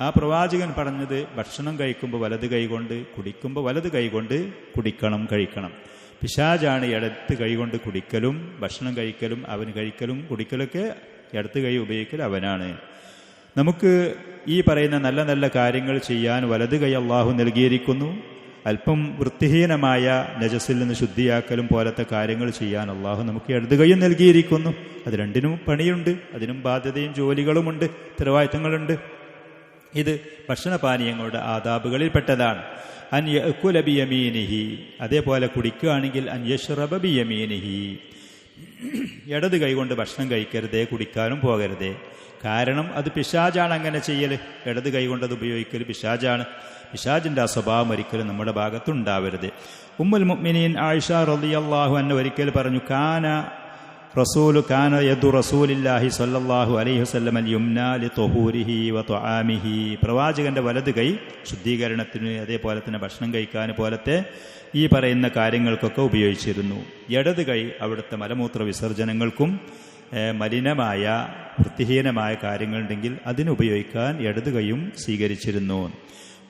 ആ പ്രവാചകൻ പറഞ്ഞത് ഭക്ഷണം കഴിക്കുമ്പോൾ വലത് കൈകൊണ്ട്, കുടിക്കുമ്പോൾ വലത് കൈകൊണ്ട് കുടിക്കണം, കഴിക്കണം. പിശാചാണ് ഇടത്ത് കൈകൊണ്ട് കുടിക്കലും ഭക്ഷണം കഴിക്കലും, അവൻ കഴിക്കലും കുടിക്കലൊക്കെ ഇടത്ത് കൈ ഉപയോഗിക്കൽ അവനാണ്. നമുക്ക് ഈ പറയുന്ന നല്ല നല്ല കാര്യങ്ങൾ ചെയ്യാൻ വലത് കൈ അള്ളാഹു നൽകിയിരിക്കുന്നു. അല്പം വൃത്തിഹീനമായ നജസിൽ നിന്ന് ശുദ്ധിയാക്കലും പോലത്തെ കാര്യങ്ങൾ ചെയ്യാൻ അള്ളാഹു നമുക്ക് ഇടത് കൈയും നൽകിയിരിക്കുന്നു. അത് രണ്ടിനും പണിയുണ്ട്, അതിനും ബാധ്യതയും ജോലികളുമുണ്ട്, ഉത്തരവാദിത്തങ്ങളുണ്ട്. ഇത് ഭക്ഷണപാനീയങ്ങളുടെ ആദാബുകളിൽ പെട്ടതാണ്. അൻ യഅകുല ബിയമീനിഹി അതേപോലെ കുടിക്കുകയാണെങ്കിൽ അൻ യശ്റബ ബിയമീനിഹി ഇടത് കൈകൊണ്ട് ഭക്ഷണം കഴിക്കരുതേ, കുടിക്കാനും പോകരുതേ. കാരണം അത് പിശാചാണ് അങ്ങനെ ചെയ്യൽ, ഇടത് കൈകൊണ്ട് അത് ഉപയോഗിക്കൽ പിശാചാണ്. പിശാചിൻ്റെ ആ സ്വഭാവം ഒരിക്കലും നമ്മുടെ ഭാഗത്തുണ്ടാവരുത്. ഉമ്മുൽ മുഅ്മിനീൻ ആയിഷ റളിയല്ലാഹു അൻഹ ഒരിക്കൽ പറഞ്ഞു, കാന യദു റസൂലില്ലാഹി സ്വല്ലല്ലാഹു അലൈഹി വസല്ലം യുംനാ ലിതുഹൂരിഹി വതുആമിഹി പ്രവാചകന്റെ വലത് കൈ ശുദ്ധീകരണത്തിന് അതേപോലെ തന്നെ ഭക്ഷണം കഴിക്കാൻ പോലത്തെ ഈ പറയുന്ന കാര്യങ്ങൾക്കൊക്കെ ഉപയോഗിച്ചിരുന്നു. ഇടത് കൈ അവിടുത്തെ മലമൂത്ര വിസർജനങ്ങൾക്കും മലിനമായ വൃത്തിഹീനമായ കാര്യങ്ങളുണ്ടെങ്കിൽ അതിനുപയോഗിക്കാൻ ഇടത് കൈയും സ്വീകരിച്ചിരുന്നു.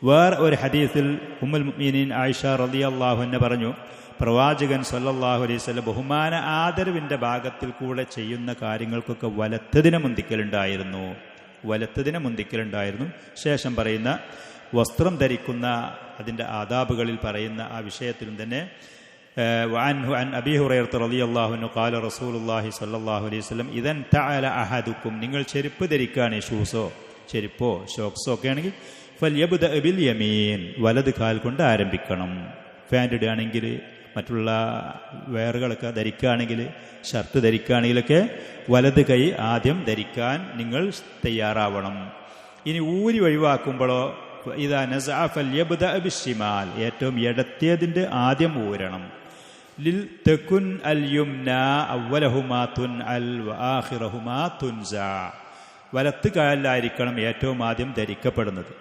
വേറെ ഒരു ഹദീസിൽ ഉമ്മുൽ മുഅ്മിനീൻ ആയിഷ റളിയല്ലാഹു അൻഹ പറഞ്ഞു, പ്രവാചകൻ സല്ലല്ലാഹു അലൈഹി വസല്ലം ബഹുമാന ആദരവിൻ്റെ ഭാഗത്തിൽ കൂടെ ചെയ്യുന്ന കാര്യങ്ങൾക്കൊക്കെ വലത്തതിനെ മുന്തിക്കലുണ്ടായിരുന്നു. ശേഷം പറയുന്ന വസ്ത്രം ധരിക്കുന്ന അതിൻ്റെ ആദാബുകളിൽ പറയുന്ന ആ വിഷയത്തിലും തന്നെ വഅൻഹു അൻ അബീ ഹുറൈറ റളിയല്ലാഹു അൻഹു ഖാല റസൂലുള്ളാഹി സ്വല്ലല്ലാഹു അലൈഹി വസല്ലം ഇദൻ തഅല അഹദുക്കും നിങ്ങൾ ചെരുപ്പ് ധരിക്കുകയാണ്, ഷൂസോ ചെരുപ്പോ ഷോക്സോ ഒക്കെ ആണെങ്കിൽ ഫൽയബ്ദ ബിൽ യമീൻ വലത് കാൽ കൊണ്ട് ആരംഭിക്കണം. പാൻ്റ് ഇടുകയാണെങ്കിൽ മറ്റുള്ള വെയറുകളൊക്കെ ധരിക്കുകയാണെങ്കിൽ ഷർട്ട് ധരിക്കുകയാണെങ്കിലൊക്കെ വലത് കൈ ആദ്യം ധരിക്കാൻ നിങ്ങൾ തയ്യാറാവണം. ഇനി ഊരി ഒഴിവാക്കുമ്പോഴോ ഇതാ നസഅ ഫൽയബ്ദ ബിശ്ശിമാൽ ഏറ്റവും ഇടത്തേതിൻ്റെ ആദ്യം ഊരണം. ലിൽ തകുൻ അൽ യുംനാ അവലഹുമാ തുൻഅൽ വആഖിറഹുമാ തുൻസാ വലത്ത് കാലിലായിരിക്കണം ഏറ്റവും ആദ്യം ധരിക്കപ്പെടുന്നത്.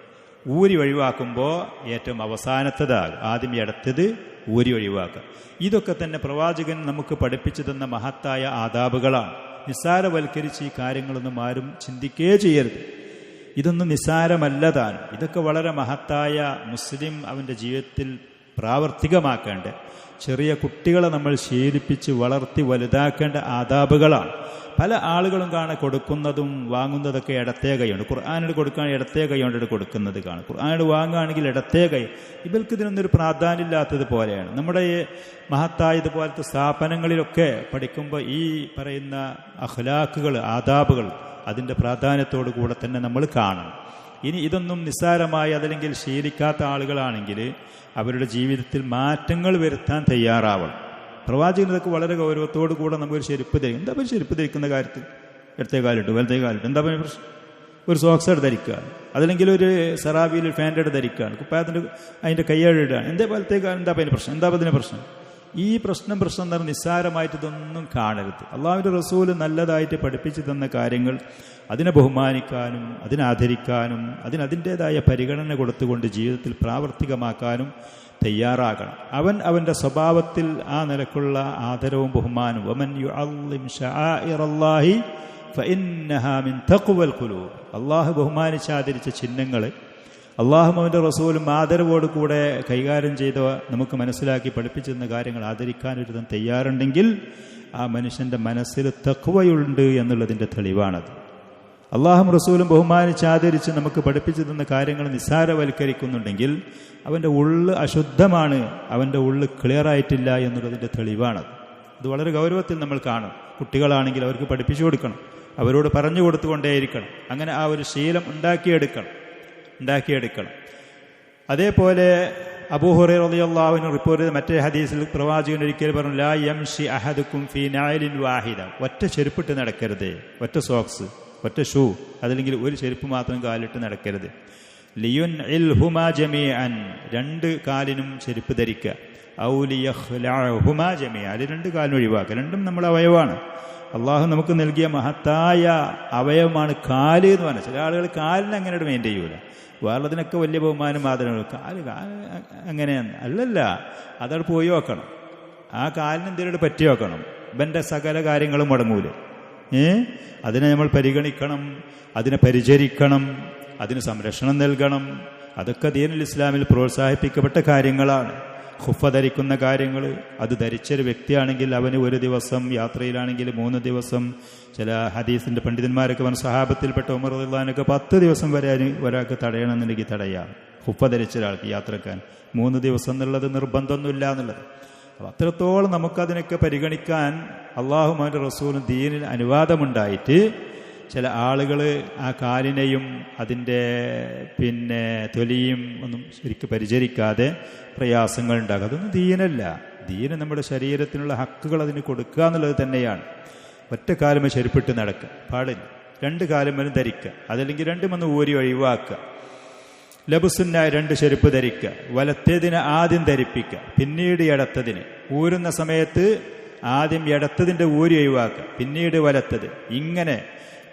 ഊരി ഒഴിവാക്കുമ്പോൾ ഏറ്റവും അവസാനത്തതാകും, ആദ്യം ഇടത്തത് ഊരി ഒഴിവാക്കുക. ഇതൊക്കെ തന്നെ പ്രവാചകൻ നമുക്ക് പഠിപ്പിച്ചു തന്ന മഹത്തായ ആദാബുകളാണ്. നിസ്സാരവൽക്കരിച്ച് ഈ കാര്യങ്ങളൊന്നും ആരും ചിന്തിക്കേ ചെയ്യരുത്. ഇതൊന്നും നിസ്സാരമല്ലതാണ്. ഇതൊക്കെ വളരെ മഹത്തായ മുസ്ലിം അവൻ്റെ ജീവിതത്തിൽ പ്രാവർത്തികമാക്കേണ്ട, ചെറിയ കുട്ടികളെ നമ്മൾ ശീലിപ്പിച്ച് വളർത്തി വലുതാക്കേണ്ട ആദാബുകളാണ്. പല ആളുകളും കാണാൻ കൊടുക്കുന്നതും വാങ്ങുന്നതൊക്കെ ഇടത്തേ കൈയുണ്ട്. ഖുർആനോട് കൊടുക്കുകയാണെങ്കിൽ ഇടത്തേ കൈകൊണ്ടിട്ട് കൊടുക്കുന്നത് കാണും. ഖുർആനോട് വാങ്ങുകയാണെങ്കിൽ ഇടത്തേ കൈ. ഇവർക്ക് ഇതിനൊന്നൊരു പ്രാധാന്യമില്ലാത്തത് പോലെയാണ്. നമ്മുടെ ഈ മഹത്തായ ഇതുപോലത്തെ സ്ഥാപനങ്ങളിലൊക്കെ പഠിക്കുമ്പോൾ ഈ പറയുന്ന അഖ്ലാഖുകൾ, ആദാബുകൾ, അതിൻ്റെ പ്രാധാന്യത്തോടു കൂടെ തന്നെ നമ്മൾ കാണണം. ഇനി ഇതൊന്നും നിസ്സാരമായി അതല്ലെങ്കിൽ ശീലിക്കാത്ത ആളുകളാണെങ്കിൽ അവരുടെ ജീവിതത്തിൽ മാറ്റങ്ങൾ വരുത്താൻ തയ്യാറാവണം. പ്രവാചകനൊക്കെ വളരെ ഗൗരവത്തോടു കൂടെ നമുക്കൊരു ചെരുപ്പ് ധരിക്കും. എന്താ പറയുക ചെരുപ്പ് ധരിക്കുന്ന കാര്യത്തിൽ ഇടത്തേ കാലിട്ട് വലത്തേ കാലിട്ട് എന്താ പറയുക പ്രശ്നം? ഒരു സോക്സ് എടുത്ത് ധരിക്കുകയാണ്, അതല്ലെങ്കിൽ ഒരു സെറാബിയിൽ ഫാൻ്റെ എടുത്ത് ധരിക്കുകയാണ്, കുപ്പായത്തിൻ്റെ അതിൻ്റെ കയ്യേഴിടുകയാണ്. എന്താ വലത്തേ കാലം എന്താ പറയുന്ന പ്രശ്നം? എന്താ അതിൻ്റെ പ്രശ്നം? ഈ പ്രശ്നം എന്ന് പറഞ്ഞാൽ നിസ്സാരമായിട്ട് ഇതൊന്നും കാണരുത്. അള്ളാഹുവിൻ്റെ റസൂൽ നല്ലതായിട്ട് പഠിപ്പിച്ചു തന്ന കാര്യങ്ങൾ അതിനെ ബഹുമാനിക്കാനും അതിനാദരിക്കാനും അതിൻ്റേതായ പരിഗണന കൊടുത്തുകൊണ്ട് ജീവിതത്തിൽ പ്രാവർത്തികമാക്കാനും തയ്യാറാകണം. അവൻ്റെ സ്വഭാവത്തിൽ ആ നിലക്കുള്ള ആദരവും ബഹുമാനവും വമൻ യുഅള്ളിം ശആഇറല്ലാഹി ഫഇന്നഹാ മിൻ തഖ്വൽ ഖുലൂബ്. അള്ളാഹു ബഹുമാനിച്ചാദരിച്ച ചിഹ്നങ്ങൾ അള്ളാഹും അവൻ്റെ റസൂലും ആദരവോട് കൂടെ കൈകാര്യം ചെയ്ത നമുക്ക് മനസ്സിലാക്കി പഠിപ്പിച്ചു തന്ന കാര്യങ്ങൾ ആദരിക്കാനൊരുതം തയ്യാറുണ്ടെങ്കിൽ ആ മനുഷ്യൻ്റെ മനസ്സിൽ തഖ്വയുണ്ട് എന്നുള്ളതിൻ്റെ തെളിവാണത്. അള്ളാഹും റസൂലും ബഹുമാനിച്ചാദരിച്ച് നമുക്ക് പഠിപ്പിച്ചു തന്ന കാര്യങ്ങൾ നിസ്സാരവൽക്കരിക്കുന്നുണ്ടെങ്കിൽ അവൻ്റെ ഉള്ള് അശുദ്ധമാണ്, അവൻ്റെ ഉള്ള് ക്ലിയറായിട്ടില്ല എന്നുള്ളതിൻ്റെ തെളിവാണത്. ഇത് വളരെ ഗൗരവത്തിൽ നമ്മൾ കാണും. കുട്ടികളാണെങ്കിൽ അവർക്ക് പഠിപ്പിച്ചു കൊടുക്കണം, അവരോട് പറഞ്ഞു കൊടുത്തുകൊണ്ടേയിരിക്കണം. അങ്ങനെ ആ ഒരു ശീലം ഉണ്ടാക്കിയെടുക്കണം. അതേപോലെ അബൂ ഹുറൈറ റളിയല്ലാഹു അൻഹു റിപ്പോർട്ട് ചെയ്ത മറ്റേ ഹദീസിൽ പ്രവാചകൻ ഒരിക്കൽ പറഞ്ഞു, ലാ യംശി അഹദുക്കും ഫീ നഅലിൻ വാഹിദ. ഒറ്റ ചെരുപ്പിട്ട് നടക്കരുത്, ഒറ്റ സോക്സ്, ഒറ്റ ഷൂ, അതല്ലെങ്കിൽ ഒരു ചെരുപ്പ് മാത്രം കാലിട്ട് നടക്കരുത്. ലിയുൻഇൽഹുമാ ജമീഅൻ, രണ്ട് കാലിനും ചെരുപ്പ് ധരിക്കുക. ഔ ലിയഖ്ലഅഹുമാ ജമീഅൻ, അത് രണ്ട് കാലിനും ഒഴിവാക്കുക. രണ്ടും നമ്മുടെ അവയവമാണ്. അള്ളാഹു നമുക്ക് നൽകിയ മഹത്തായ അവയവമാണ് കാല് എന്ന് പറഞ്ഞാൽ. ചില ആളുകൾ കാലിനെ അങ്ങനെ മെയിൻറ്റെയിൻ ചെയ്യൂല, വേറതിനൊക്കെ വലിയ ബഹുമാനം ആദരവ്. കാല് അങ്ങനെയാണ് അല്ലല്ല, അതവിടെ പോയി നോക്കണം. ആ കാലിന് എന്തെങ്കിലും പറ്റി നോക്കണം. ഇവൻ്റെ സകല കാര്യങ്ങളും മുടങ്ങൂല. അതിനെ നമ്മൾ പരിഗണിക്കണം, അതിനെ പരിചരിക്കണം, അതിന് സംരക്ഷണം നൽകണം. അതൊക്കെ ദീനുൽ ഇസ്ലാമിൽ പ്രോത്സാഹിപ്പിക്കപ്പെട്ട കാര്യങ്ങളാണ്. ഖുഫ ധരിക്കുന്ന കാര്യങ്ങൾ, അത് ധരിച്ചൊരു വ്യക്തിയാണെങ്കിൽ അവന് ഒരു ദിവസം, യാത്രയിലാണെങ്കിൽ 3 ദിവസം. ചില ഹദീസിൻ്റെ പണ്ഡിതന്മാരൊക്കെ പറഞ്ഞ സഹാബത്തിൽപ്പെട്ട ഉമർ റളിയല്ലാഹു അൻഹു 10 ദിവസം വരെ ഒരാൾക്ക് തടയണമെന്നുണ്ടെങ്കിൽ തടയാം. ഖുഫ ധരിച്ച ഒരാൾക്ക് യാത്രക്കാൻ 3 ദിവസം എന്നുള്ളത് നിർബന്ധമൊന്നുമില്ല എന്നുള്ളത്. അപ്പം അത്രത്തോളം നമുക്കതിനൊക്കെ പരിഗണിക്കാൻ അള്ളാഹും അവൻ്റെ റസൂലും ദീനിൽ അനുവാദമുണ്ടായിട്ട് ചില ആളുകൾ ആ കാലിനെയും അതിൻ്റെ തൊലിയും ഒന്നും ശരിക്കും പരിചരിക്കാതെ പ്രയാസങ്ങൾ ഉണ്ടാകും. അതൊന്നും ദീനല്ല. ദീന് നമ്മുടെ ശരീരത്തിനുള്ള ഹക്കുകൾ അതിന് കൊടുക്കുക എന്നുള്ളത് തന്നെയാണ്. ഒറ്റ കാലുമേ ചെരുപ്പിട്ട് നടക്കുക പാടില്ല, 2 കാലുമേലും ധരിക്കുക, അതല്ലെങ്കിൽ 2 ഊരി ഒഴിവാക്കുക. ലബുസുന്നായ 2 ചെരുപ്പ് ധരിക്കുക. വലത്തേതിനെ ആദ്യം ധരിപ്പിക്കുക, പിന്നീട് ഇടത്തതിന്. ഊരുന്ന സമയത്ത് ആദ്യം ഇടത്തതിൻ്റെ ഊരി ഒഴിവാക്കുക, പിന്നീട് വലത്തത്. ഇങ്ങനെ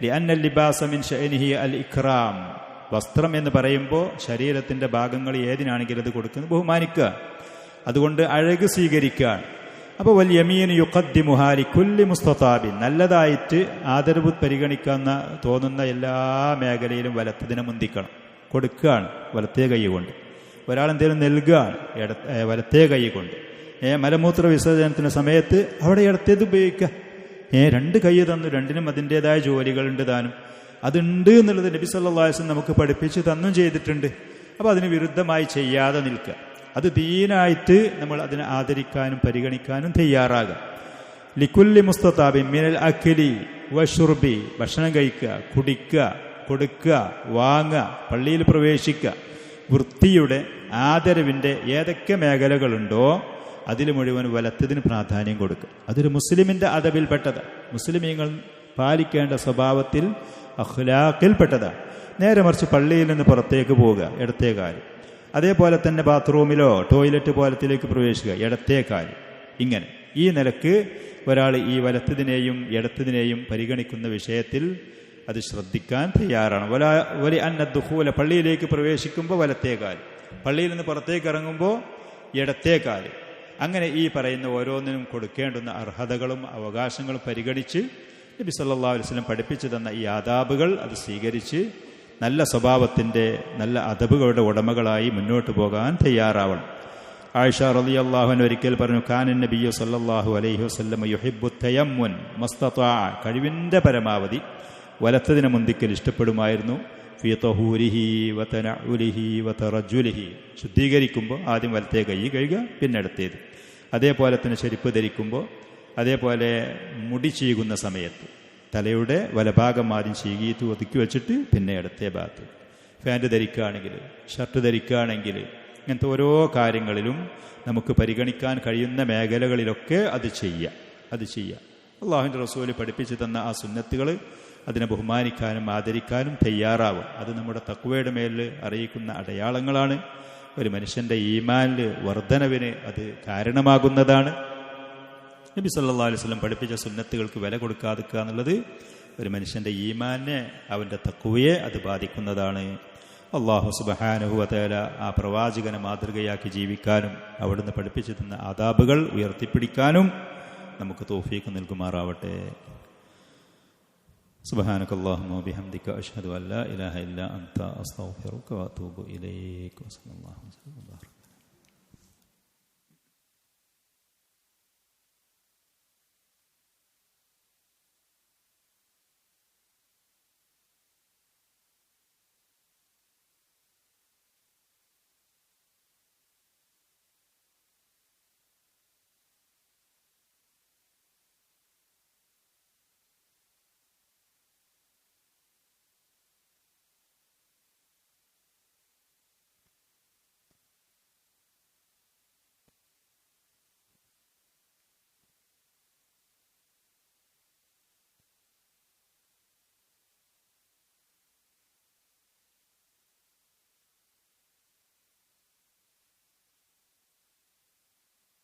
ലിഅന്ന ലിബാസ മിൻ ശഅനിഹി അൽ ഇക്റാം. വസ്ത്രം എന്ന് പറയുമ്പോൾ ശരീരത്തിൻ്റെ ഭാഗങ്ങൾ ഏതിനാണെങ്കിലും അത് കൊടുക്കുന്നത് ബഹുമാനിക്കുക, അതുകൊണ്ട് അഴക് സ്വീകരിക്കുകയാണ്. അപ്പോൾ വൽ യമീൻ യുഖദ്ദിമുഹാ ലികുല്ലി മുസ്തതാബിൻ. നല്ലതായിട്ട് ആദരവ് പരിഗണിക്കാവുന്ന തോന്നുന്ന എല്ലാ മേഖലയിലും വലത്തതിനെ മുന്തിക്കണം, കൊടുക്കുകയാണ് വലത്തേ കൈ കൊണ്ട്. ഒരാളെന്തെങ്കിലും നൽകുകയാണ് വലത്തേ കൈ കൊണ്ട്. മലമൂത്ര വിസർജനത്തിൻ്റെ സമയത്ത് അവിടെ ഇടത്തേത് ഉപയോഗിക്കുക. 2 കൈ തന്നു, 2നും അതിൻ്റെതായ ജോലികളുണ്ട് താനും. അതുണ്ട് എന്നുള്ളത് നബി സല്ലല്ലാഹു അലൈഹി വസല്ലം നമുക്ക് പഠിപ്പിച്ച് തന്നും ചെയ്തിട്ടുണ്ട്. അപ്പോൾ അതിന് വിരുദ്ധമായി ചെയ്യാതെ നിൽക്കുക. അത് ദീനായിട്ട് നമ്മൾ അതിനെ ആദരിക്കാനും പരിഗണിക്കാനും തയ്യാറാകുക. ലികുല്ലി മുസ്തതാബിൻ മിനൽ അക്ലി വശുർബി. ഭക്ഷണം കഴിക്കുക, കുടിക്കുക, കൊടുക്കുക, വാങ്ങുക, പള്ളിയിൽ പ്രവേശിക്കുക. വൃത്തിയുടെ ആദരവിൻ്റെ ഏതൊക്കെ മേഖലകളുണ്ടോ അതിൽ മുഴുവൻ വലത്തതിന് പ്രാധാന്യം കൊടുക്കുക. അതൊരു മുസ്ലിമിൻ്റെ അദബിൽപ്പെട്ടതാണ്. മുസ്ലിമീങ്ങൾ പാലിക്കേണ്ട സ്വഭാവത്തിൽ അഖ്ലാഖിൽപ്പെട്ടതാണ്. നേരെ മറിച്ച് പള്ളിയിൽ നിന്ന് പുറത്തേക്ക് പോവുക, ഇടത്തേ കാല്. അതേപോലെ തന്നെ ബാത്റൂമിലോ ടോയ്ലറ്റ് പോലത്തിലേക്ക് പ്രവേശിക്കുക, ഇടത്തേ കാല്. ഇങ്ങനെ ഈ നിലക്ക് ഒരാൾ ഈ വലത്തതിനെയും ഇടത്തതിനെയും പരിഗണിക്കുന്ന വിഷയത്തിൽ അത് ശ്രദ്ധിക്കാൻ തയ്യാറാണ്. വലി അന്നദ്ദുഖൂല, പള്ളിയിലേക്ക് പ്രവേശിക്കുമ്പോൾ വലത്തേ കാല്, പള്ളിയിൽ നിന്ന് പുറത്തേക്ക് ഇറങ്ങുമ്പോൾ ഇടത്തേ കാല്. അങ്ങനെ ഈ പറയുന്ന ഓരോന്നിനും കൊടുക്കേണ്ടുന്ന അർഹതകളും അവകാശങ്ങളും പരിഗണിച്ച് നബി സല്ലല്ലാഹു അലൈഹി വസല്ലം പഠിപ്പിച്ചു തന്ന ഈ ആദാബുകൾ അത് സ്വീകരിച്ച് നല്ല സ്വഭാവത്തിൻ്റെ നല്ല അദബുകളുടെ ഉടമകളായി മുന്നോട്ട് പോകാൻ തയ്യാറാവണം. ആയിഷ റളിയല്ലാഹു അൻഹ ഒരിക്കൽ പറഞ്ഞു, കാനൻ നബിയ്യു സല്ലല്ലാഹു അലൈഹി വസല്ലം യുഹിബ്ബു തയമ്മുൻ മസ്തതാ, കഴിവിൻ്റെ പരമാവധി വലത്തതിനെ മുന്തിക്കൽ ഇഷ്ടപ്പെടുമായിരുന്നു. ഫീ തഹൂരിഹി വതനഉലിഹി വതറജുലിഹി, ശുദ്ധീകരിക്കുമ്പോൾ ആദ്യം വലത്തേ കൈ കഴുകുക, പിന്നെ ഇടത്തേത്. അതേപോലെ തന്നെ ചെരുപ്പ് ധരിക്കുമ്പോൾ, അതേപോലെ മുടി ചീകുന്ന സമയത്ത് തലയുടെ വലഭാഗം ആദ്യം ചീകിയിട്ട് ഒതുക്കി വെച്ചിട്ട് പിന്നെ ഇടത്തേ ഭാഗത്ത്. പാൻറ് ധരിക്കുകയാണെങ്കിൽ, ഷർട്ട് ധരിക്കുകയാണെങ്കിൽ, ഇങ്ങനത്തെ ഓരോ കാര്യങ്ങളിലും നമുക്ക് പരിഗണിക്കാൻ കഴിയുന്ന മേഖലകളിലൊക്കെ അത് ചെയ്യുക. അള്ളാഹുവിൻ്റെ റസൂല് പഠിപ്പിച്ചു തന്ന ആ സുന്നത്തുകൾ അതിനെ ബഹുമാനിക്കാനും ആദരിക്കാനും തയ്യാറാവും. അത് നമ്മുടെ തഖ്വയുടെ മേലിൽ അറിയിക്കുന്ന അടയാളങ്ങളാണ്. ഒരു മനുഷ്യൻ്റെ ഈമാനിൽ വർധനവിന് അത് കാരണമാകുന്നതാണ്. നബി സല്ലല്ലാഹു അലൈഹി വസല്ലം പഠിപ്പിച്ച സുന്നത്തുകൾക്ക് വില കൊടുക്കാതിരിക്കുക എന്നുള്ളത് ഒരു മനുഷ്യൻ്റെ ഈമാനെ, അവൻ്റെ തഖ്വയെ അത് ബാധിക്കുന്നതാണ്. അല്ലാഹു സുബ്ഹാനഹു വ തആല ആ പ്രവാചകനെ മാതൃകയാക്കി ജീവിക്കാനും അവിടുന്ന് പഠിപ്പിച്ചു തന്ന ആദാബുകൾ ഉയർത്തിപ്പിടിക്കാനും നമുക്ക് തൗഫീഖ് നൽകുമാറാവട്ടെ. സുബ്ഹാനകല്ലാഹുമ്മ വബിഹംദിക അശ്ഹദു അൻ ലാ ഇലാഹ ഇല്ലാ അൻത അസ്തഗ്ഫിറുക വഅതൂബു ഇലൈക. വസല്ലല്ലാഹു അലൈഹി വസല്ലം.